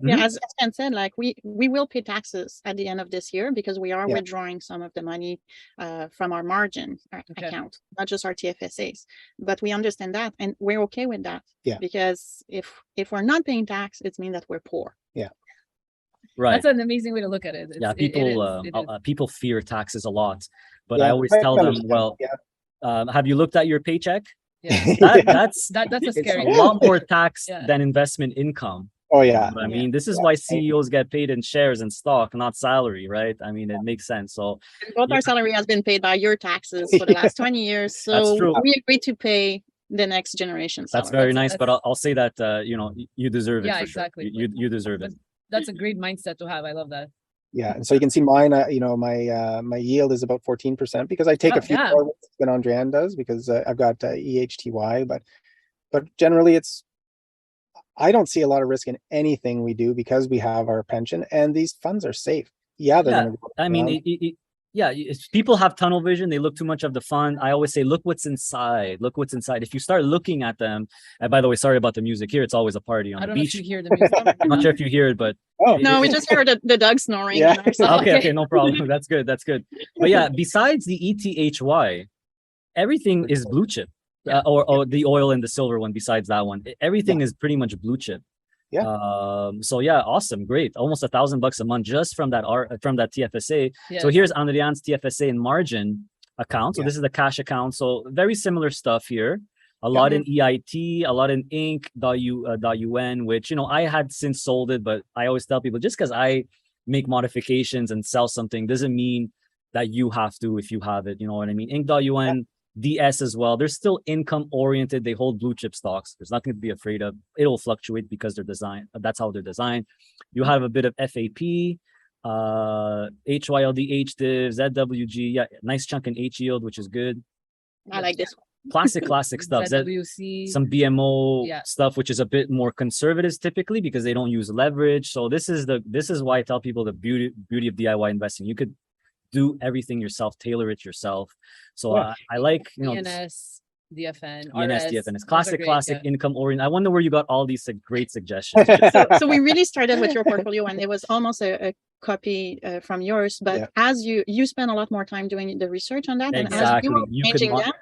as Ken said, like we will pay taxes at the end of this year, because we are withdrawing some of the money from our margin account, not just our TFSAs. But we understand that, and we're okay with that. Because if we're not paying tax, it means that we're poor.
Right.
That's an amazing way to look at it.
People fear taxes a lot, but I always tell them, have you looked at your paycheck? That's a scary. A lot more tax than investment income.
Oh yeah.
I mean, this is why CEOs get paid in shares and stock, not salary, right? I mean, it makes sense. So
both our salary has been paid by your taxes for the last 20 years. So we agree to pay the next generation.
That's very nice, but I'll say that you deserve it.
Yeah,
for
exactly.
Sure. You deserve it.
That's a great mindset to have. I love that.
Yeah, and so you can see mine. My yield is about 14% because I take a few more than Andreane does, because I've got EHTY, but generally I don't see a lot of risk in anything we do because we have our pension and these funds are safe.
If people have tunnel vision, they look too much of the fund. I always say, look what's inside. Look what's inside. If you start looking at them, and by the way, sorry about the music here. It's always a party on the beach.
I don't know if you hear the music.
I'm not sure if you hear it, but
no, we just heard the dog snoring.
Yeah.
Okay, no problem. That's good. But besides the ETHY, everything is blue chip. Or the oil and the silver one. Besides that one, everything is pretty much blue chip. Awesome, great. Almost $1,000 a month just from that TFSA. So here's Andreane's TFSA and margin account. So this is the cash account. So very similar stuff here. A lot in EIT, a lot in Inc.UN, which I had since sold it, but I always tell people, just because I make modifications and sell something doesn't mean that you have to if you have it. You know what I mean? Inc.UN. DS as well. They're still income oriented. They hold blue chip stocks. There's nothing to be afraid of. It'll fluctuate because they're designed. That's how they're designed. You have a bit of FAP, HYLD, HDIV, ZWG. Yeah, nice chunk in H yield, which is good.
I like this one.
Classic stuff.
ZWC.
Some BMO stuff, which is a bit more conservative typically because they don't use leverage. So this is why I tell people the beauty of DIY investing. You could do everything yourself, tailor it yourself. So I like
ENS, DFN,
ENS,
RS.
DFN. It's classic income oriented. I wonder where you got all these great suggestions.
So we really started with your portfolio, and it was almost a copy from yours. But as you spend a lot more time doing the research on that, and as you were changing them,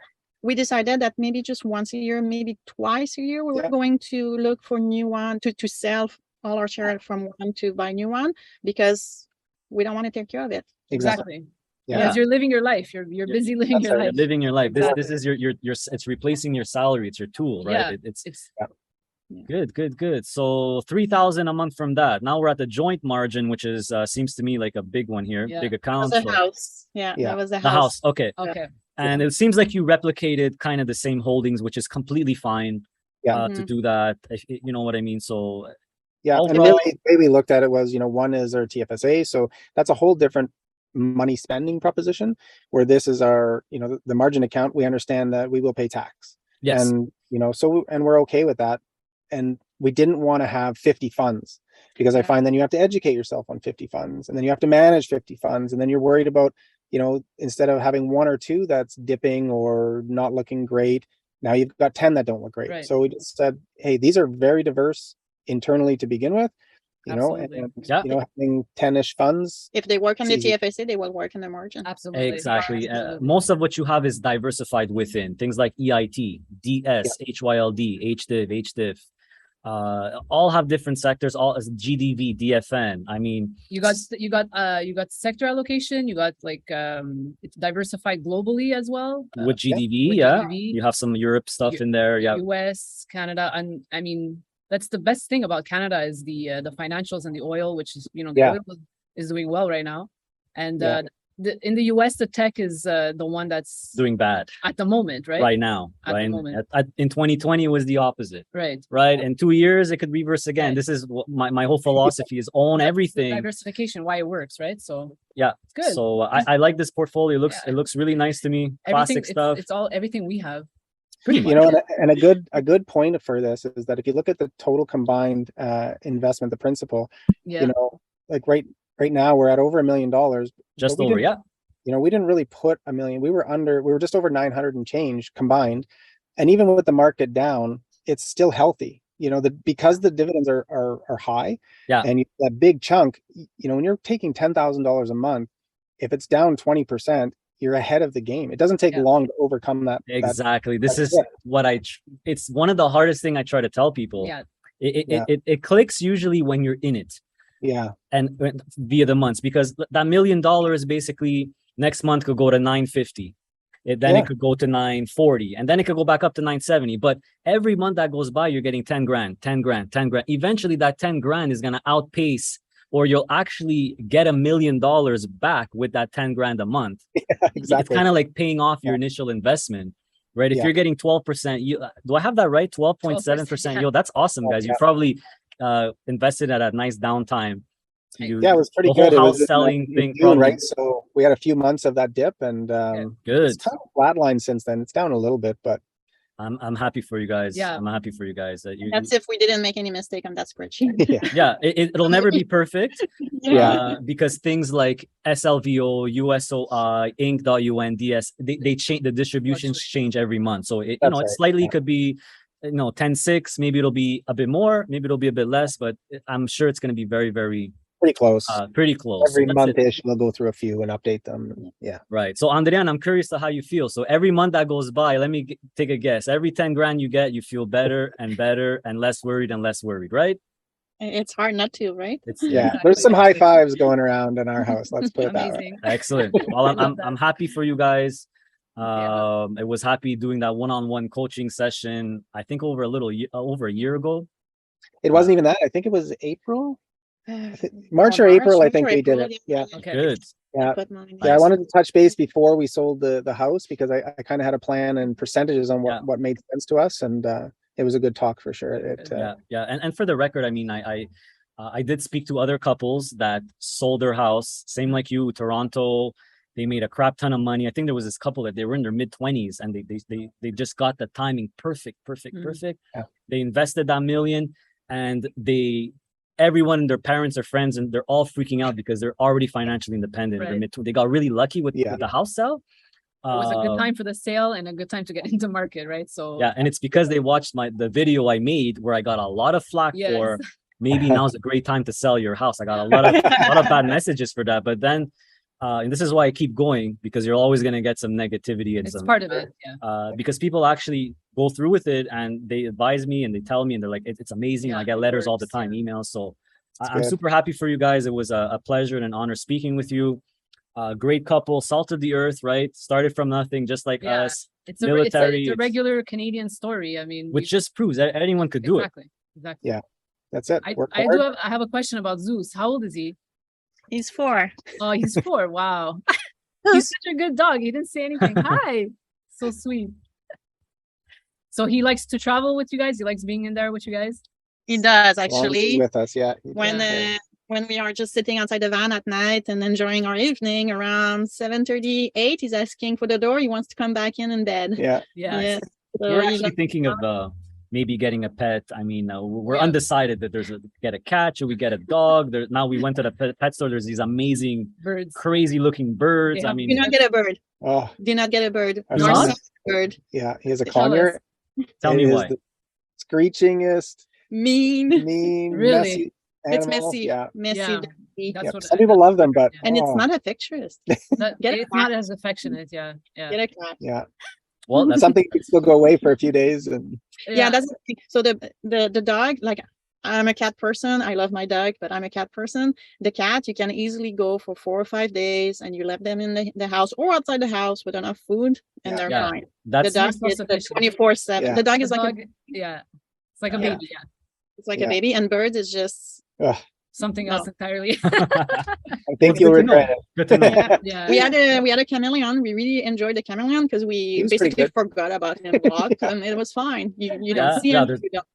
we decided that maybe just once a year, maybe twice a year, we were going to look for new one to sell all our shares from one to buy new one, because we don't want to take care of it.
Exactly. Because you're living your life. You're busy living your life.
Living your life. This is your it's replacing your salary. It's your tool, right? It's good. So 3,000 a month from that. Now we're at the joint margin, which is seems to me like a big one here. Big account.
That was the house. That was the house.
The house. Okay.
Okay.
And it seems like you replicated kind of the same holdings, which is completely fine. to do that. You know what I mean? So
yeah, and
overall,
really, the way we looked at it was, one is our TFSA, so that's a whole different money spending proposition, where this is our, the margin account. We understand that we will pay tax,
yes,
and and we're okay with that. And we didn't want to have 50 funds, because I find then you have to educate yourself on 50 funds, and then you have to manage 50 funds, and then you're worried about, instead of having one or two that's dipping or not looking great, now you've got 10 that don't look great.
Right.
So we just said, hey, these are very diverse internally to begin with,
Absolutely.
and
Yeah.
having 10-ish funds.
If they work on the
It's easy.
TFSA, they will work on the margin.
Absolutely.
exactly.
Absolutely.
Most of what you have is diversified within things like EIT, DS, HYLD, HDIV, HDIF. All have different sectors, all as GDV, DFN. I mean,
you got sector allocation. You got like it's diversified globally as well.
with GDV,
with
yeah,
GDV.
you have some Europe stuff in there, yeah.
US, Canada, and I mean that's the best thing about Canada is the financials and the oil, which is the oil is doing well right now, and in the US the tech is the one that's
doing bad
at the moment, right?
Right now,
At
right?
the moment.
In 2020 it was the opposite,
right?
In 2 years it could reverse again.
Right.
This is what my whole philosophy is: own everything.
Diversification, why it works, right? So
yeah,
it's good.
So I like this portfolio. It looks really nice to me. Classic stuff.
It's all everything we have.
Pretty much.
And a good point for this is that if you look at the total combined investment, the principal, like right now we're at over $1 million.
Just over, yeah.
We didn't really put $1 million. We were just over 900 and change combined. And even with the market down, it's still healthy. Because the dividends are high, and that big chunk, when you're taking $10,000 a month, if it's down 20%, you're ahead of the game. It doesn't take long to overcome that.
Exactly. This is what it's one of the hardest thing I try to tell people.
Yeah.
It clicks usually when you're in it.
Yeah.
And via the months, because that $1 million basically next month could go to 950. Then it could go to 940, and then it could go back up to 970. But every month that goes by, you're getting 10 grand. Eventually that 10 grand is going to outpace, or you'll actually get $1 million back with that 10 grand a month.
Yeah, exactly.
It's kind of like paying off your initial investment, right? If you're getting 12%, do I have that right? 12.7% yield. That's awesome, guys. You probably invested at a nice downtime.
It was pretty
good.
The
whole
whole
house selling thing,
June, right? So we had a few months of that dip, and
good.
It's kind of flatlined since then. It's down a little bit, but
I'm happy for you guys.
Yeah.
I'm happy for you guys.
That's if we didn't make any mistake on that spreadsheet.
It'll never be perfect.
Yeah.
Because things like SLVO, USOI, Inc.UN, DS, they change, the distributions change every month. So it slightly could be 10-6, maybe it'll be a bit more, maybe it'll be a bit less, but I'm sure it's going to be very, very
pretty close. Every month-ish, we'll go through a few and update them. Yeah.
Right. So Andreane, I'm curious to how you feel. So every month that goes by, let me take a guess. Every 10 grand you get, you feel better and better and less worried, right?
It's hard not to, right?
There's some high fives going around in our house. Let's put it that way.
Excellent. Well, I'm happy for you guys. It was happy doing that one-on-one coaching session. I think over a year ago.
It wasn't even that. I think it was April. March or April, I think we did it. Yeah.
Okay. Good.
Yeah. I wanted to touch base before we sold the house, because I kind of had a plan and percentages on what made sense to us, and it was a good talk for sure.
And for the record, I mean, I did speak to other couples that sold their house, same like you, Toronto. They made a crap ton of money. I think there was this couple that they were in their mid-20s, and they just got the timing perfect. Yeah. They invested that $1 million, and everyone, their parents, their friends, and they're all freaking out because they're already financially independent. Right. They got really lucky with the house sale.
It was a good time for the sale and a good time to get into market, right? So
and it's because they watched the video I made where I got a lot of flack for maybe now's a great time to sell your house. I got a lot of bad messages for that, but then and this is why I keep going, because you're always going to get some negativity and
it's part of it.
Because people actually go through with it and they advise me and they tell me, and they're like, it's amazing. I get letters all the time, emails. So I'm super happy for you guys. It was a pleasure and an honor speaking with you. Great couple, salt of the earth, right? Started from nothing, just like us.
It's a regular Canadian story. I mean,
which just proves that anyone could do it.
Exactly.
Yeah, that's it.
I have a question about Zeus. How old is he?
He's 4.
Oh, he's 4. Wow. He's such a good dog. He didn't say anything. Hi. So sweet. So he likes to travel with you guys. He likes being in there with you guys.
He does
As long as he's
actually.
with us, yeah.
When we are just sitting outside the van at night and enjoying our evening around 7:38, he's asking for the door. He wants to come back in bed.
Yeah.
Yeah. So
We're
he
actually
loves-
thinking of maybe getting a pet. I mean, we're
Yeah.
undecided that get a cat, should we get a dog? Now we went to the pet store. There's these amazing,
Birds.
crazy looking birds.
They
I
have-
mean,
Do not get a bird.
Oh,
Do not get a bird.
I've
Nor
seen
some bird.
yeah. He has a
Tell
conure.
tell
It
me
is
why.
the screechingest,
Mean.
mean,
Really?
messy
It's
animal.
messy.
Yeah.
Messy.
Yeah.
dirty.
That's
Yep.
what
Some people love them, but
And it's
oh,
not affectionate.
that,
Get a
it's not
cat.
as affectionate. Yeah. Yeah.
Get a cat.
yeah.
Well, that's
Something can still go away for a few days, and
Yeah, that's the thing. So the dog, like I'm a cat person. I love my dog, but I'm a cat person. The cat, you can easily go for 4 or 5 days and you let them in the house or outside the house with enough food and
Yeah.
they're
Yeah.
fine.
that's
The dog
It's not
is
sufficient.
24/7.
Yeah.
The dog is
The
like
dog, yeah. It's like a
Yeah.
baby. Yeah.
it's like
Yeah.
a baby, and birds is just
ugh,
Something
No.
else entirely.
I think
Good
you'll
to know.
regret it.
Good to know.
yeah.
Yeah.
We had a chameleon. We really enjoyed the chameleon because
He
we
was pretty
basically
good.
forgot about him a lot, and it was fine. You don't
Yeah,
see
yeah,
him.
there's-
You don't.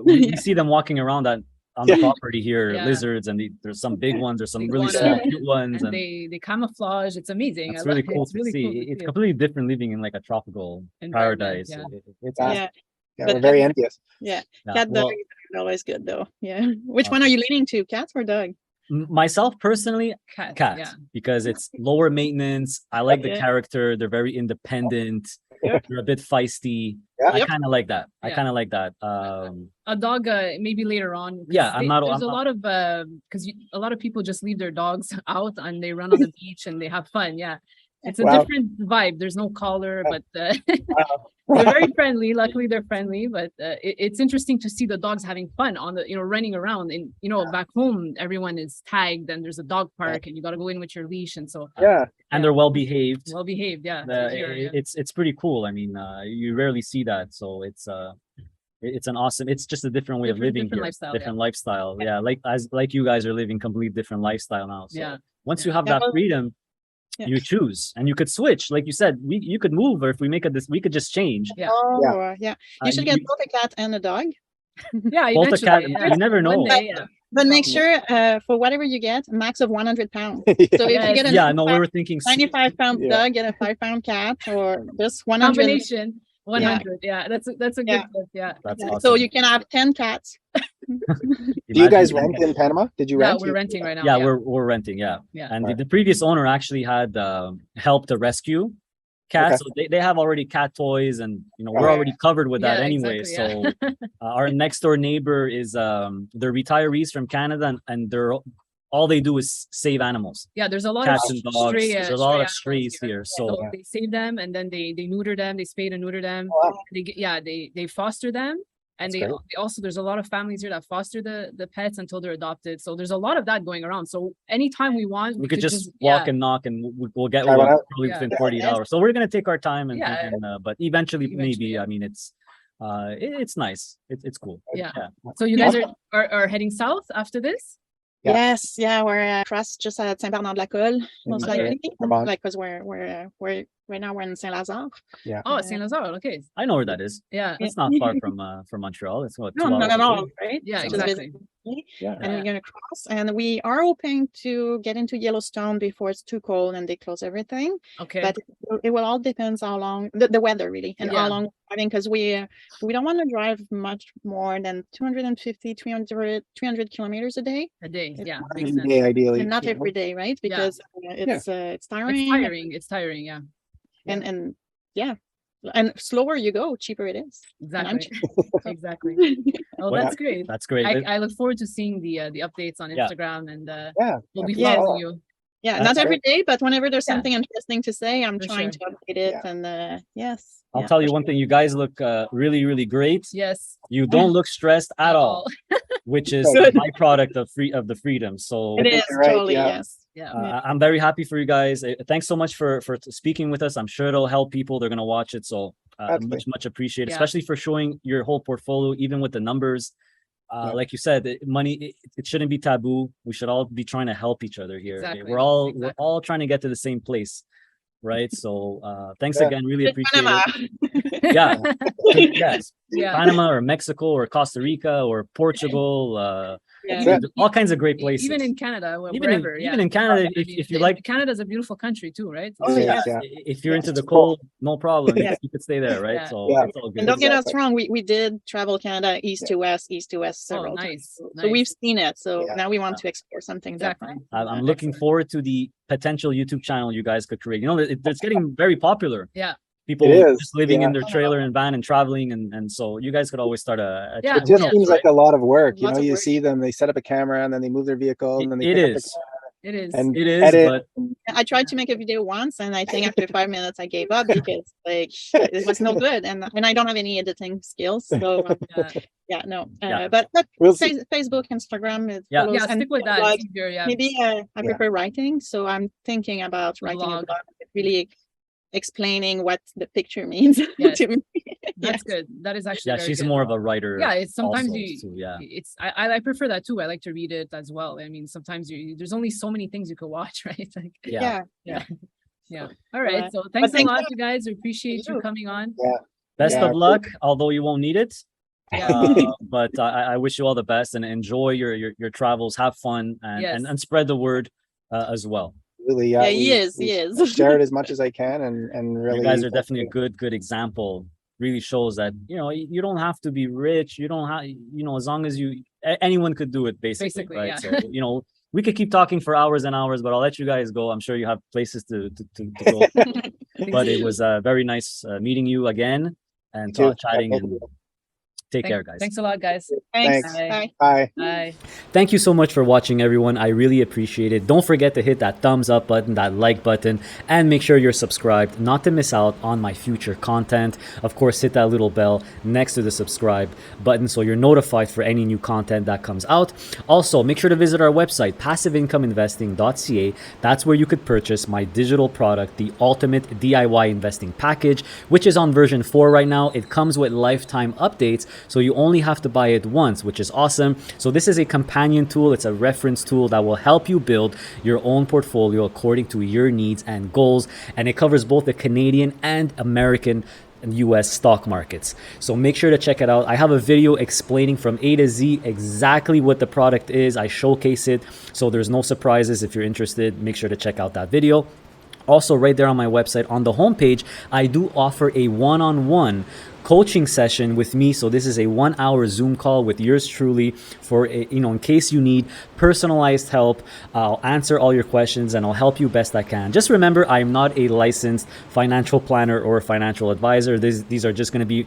We see them walking around on the
Yeah.
property here,
Yeah.
lizards, and there's some big ones, there's some
Big
really
one,
small,
yeah.
cute ones,
And
and
they camouflage. It's amazing.
it's
I
really
love it.
cool
It's
to
really
see.
cool to
It's
see.
completely different living in like a tropical
Environment,
paradise.
yeah.
It's
Yeah.
awesome.
Yeah,
Yeah,
But
we're very envious.
yeah.
Yeah,
Cat
well,
dog is always good though. Yeah. Which one are you leaning to, cats or dog?
myself personally,
Cat.
cat,
Yeah.
because it's lower maintenance. I like the
Yeah.
character. They're very independent.
Yeah.
They're a bit feisty.
Yeah.
I
Yep.
kind of like that. I
Yeah.
kind of like that.
A dog, maybe later on. 'Cause
Yeah, I'm not-
There's
I'm
a
not-
lot of because a lot of people just leave their dogs out and they run on the beach and they have fun. Yeah, it's a
Wow.
different vibe. There's no collar, but
Wow.
they're very friendly. Luckily, they're friendly. But it's interesting to see the dogs having fun on the running around. And back home, everyone is tagged and there's a dog park and you got to go in with your leash. And so
Yeah.
and they're well behaved.
well behaved. Yeah, yeah.
It's pretty cool. I mean, you rarely see that, so it's an awesome. It's just a different way of living
Different
here,
lifestyle,
different lifestyle. Yeah, like you guys are living completely different lifestyle now. So
Yeah.
once
Yeah.
you have
Yeah,
that
well,
freedom,
yeah.
you choose and you could switch. Like you said, you could move, or if we make we could just change.
Yeah.
Oh, yeah.
Uh,
You should get both a cat and a dog.
Yeah,
Both a cat.
eventually,
You never know.
One day, yeah.
But make sure for whatever you get, max of 100 pounds. So if
Yes.
you get a
Yeah, no, we were thinking
95-pound
Yeah.
dog, get a 5-pound cat, or just 100.
Combination 100. Yeah, that's a good
Yeah.
tip. Yeah.
That's
Yeah,
awesome.
So you can have 10 cats.
Do you guys
Imagine-
rent in Panama? Did you
Yeah,
rent?
we're renting right now.
Yeah, we're renting. Yeah,
Yeah.
and
Right.
the previous owner actually had helped to rescue cats,
Okay.
so they have already cat toys, and we're
Okay.
already covered with that
Yeah,
anyway.
exactly,
So our next door neighbor is they're retirees from Canada, and they're all they do is save animals,
Yeah, there's a lot
cats
of
and dogs.
stray,
There's a lot of
animals
strays here. So
So they save them and then they neuter them, they spay and neuter them.
Wow.
They foster them. And
That's
they
great.
also, there's a lot of families here that foster the pets until they're adopted. So there's a lot of that going around. So anytime we want,
we could just walk and knock, and we'll get
Try
one
one out.
probably
Yeah.
within 48 hours. So we're gonna take our time, and,
Yeah.
but eventually,
Eventually,
maybe.
yeah.
I mean, it's nice. It's cool.
Yeah.
Yeah.
So you guys are heading south after this?
Yeah.
Yes, yeah, we're across just at Saint-Bernard-de-la-Colle, most
Okay.
likely.
Vermont.
Like, because we're right now we're in Saint-Lazare.
Oh,
Yeah.
Saint Lazare. Okay.
I know where that is.
Yeah.
It's not far from Montreal. It's what,
No,
2
not
hours
at all,
away?
right?
Yeah,
Just
exactly.
visit.
Yeah.
And we're gonna cross, and we are hoping to get into Yellowstone before it's too cold and they close everything.
Okay.
But it will all depends how long the weather really, and
Yeah.
how long we're driving, because we don't want to drive much more than 250, 300 kilometers a day,
A day. Yeah. Makes
Every
sense.
day, ideally.
and not
you know?
every day, right? Because it's tiring.
It's tiring. It's tiring. Yeah.
And yeah, and slower you go, cheaper it is. And I'm
Exactly. Exactly. Oh,
Well,
that's great.
That's great.
I look forward to seeing the updates on
Yeah.
Instagram and
Yeah.
we'll be
Yeah.
following you.
Yeah,
That's
not every day, but whenever there's
Yeah.
something interesting to say, I'm
For
trying
sure.
to update it.
Yeah.
And yes,
I'll
yeah,
tell
for
you one
sure.
thing. You guys look really, really great.
Yes.
You don't look stressed at all, which is
Good.
a byproduct of the freedom. So
It is
You're right,
totally
yeah.
yes.
Yeah.
I'm very happy for you guys. Thanks so much for speaking with us. I'm sure it'll help people. They're gonna watch it. So
Absolutely.
much appreciated,
Yeah.
especially for showing your whole portfolio, even with the numbers.
Yeah.
Like you said, money it shouldn't be taboo. We should all be trying to help each other here.
Exactly.
We're all
Exactly.
trying to get to the same place. right? So thanks
Yeah.
again. Really appreciate
Panama.
it. Yeah. Yes.
Yeah.
Panama or Mexico or Costa Rica or Portugal.
That's
Yeah.
it.
All kinds of great places.
Even in Canada,
even
wherever.
even in Canada, if you like,
Canada's a beautiful country too, right?
Oh,
yeah,
yes, yeah.
if you're
Yeah.
into the cold, no problem.
Yeah.
You could stay there, right?
Yeah.
So
Yeah.
it's all
And
good.
don't get us
Exactly.
wrong, we did travel Canada east to west several times.
nice,
So we've
nice.
seen it. So
Yeah.
now we want to explore something
Exactly.
different.
I'm looking forward to the potential YouTube channel you guys could create. You know, it's getting very popular.
Yeah.
People
It is,
just living
yeah.
in their trailer and van and traveling, and so you guys could always start a
Yeah.
It just
channel,
seems like
right?
a lot of work. You
Lots
know,
of
you
work.
see them, they set up a camera and then they move their vehicle and then they
It
pick up the
is.
It is.
and
It is,
edit.
but
I tried to make a video once, and I think after 5 minutes I gave up because like it was no good, and I don't have any editing skills. So yeah, no.
Yeah.
But
We'll see.
Facebook, Instagram, it
Yeah.
follows,
Yeah,
and
stick with that.
blog.
It's easier, yeah.
Maybe I
Yeah.
prefer writing, so I'm thinking about writing a
Blog.
blog, really explaining what the picture means
Yes.
to me.
That's good. That is actually
yeah,
very
she's
good.
more of a writer.
Yeah, it's sometimes
also,
you
too, yeah.
it's I prefer that too. I like to read it as well. I mean, sometimes there's only so many things you could watch, right? Like,
Yeah.
yeah. All right. So thanks a
thank
lot, you guys. We appreciate you
you.
coming on.
Best
Yeah.
of luck, although you won't need it.
Yeah.
But I wish you all the best and enjoy your travels. Have fun and,
Yes.
and spread the word as well.
Really,
Yeah,
we-
he is.
we
He is.
share it as much as I can and really
You guys are
thank
definitely
you.
a good example. Really shows that you don't have to be rich. You don't have as long as anyone could do it basically, right?
yeah.
So we could keep talking for hours and hours, but I'll let you guys go. I'm sure you have places to go. But it was very nice meeting you again and
You too.
chatting,
Yeah,
and take care, guys.
Thanks a lot, guys.
Thanks.
Thanks.
Bye.
Bye.
Bye.
Thank you so much for watching, everyone. I really appreciate it. Don't forget to hit that thumbs up button, that like button, and make sure you're subscribed not to miss out on my future content. Of course, hit that little bell next to the subscribe button so you're notified for any new content that comes out. Also, make sure to visit our website, passiveincomeinvesting.ca. That's where you could purchase my digital product, the Ultimate DIY Investing Package, which is on version 4 right now. It comes with lifetime updates, so you only have to buy it once, which is awesome. So this is a companion tool. It's a reference tool that will help you build your own portfolio according to your needs and goals. And it covers both the Canadian and American and US stock markets. So make sure to check it out. I have a video explaining from A to Z exactly what the product is. I showcase it, so there's no surprises. If you're interested, make sure to check out that video. Also, right there on my website, on the homepage, I do offer a one-on-one coaching session with me. So this is a 1-hour Zoom call with yours truly for in case you need personalized help. I'll answer all your questions and I'll help you best I can. Just remember, I am not a licensed financial planner or financial advisor. These are just going to be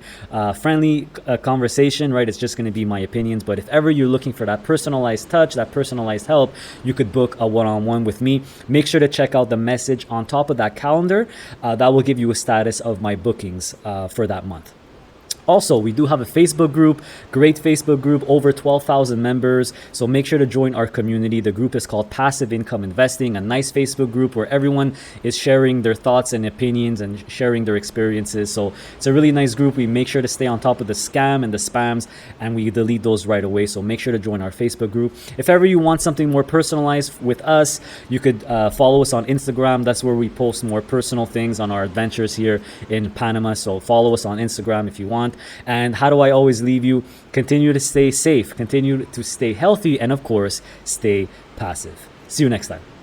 friendly conversation, right? It's just going to be my opinions. But if ever you're looking for that personalized touch, that personalized help, you could book a one-on-one with me. Make sure to check out the message on top of that calendar. That will give you a status of my bookings for that month. Also, we do have a Facebook group, great Facebook group, over 12,000 members. So make sure to join our community. The group is called Passive Income Investing, a nice Facebook group where everyone is sharing their thoughts and opinions and sharing their experiences. So it's a really nice group. We make sure to stay on top of the scam and the spams, and we delete those right away. So make sure to join our Facebook group. If ever you want something more personalized with us, you could follow us on Instagram. That's where we post more personal things on our adventures here in Panama. So follow us on Instagram if you want. And how do I always leave you? Continue to stay safe, continue to stay healthy, and of course, stay passive. See you next time.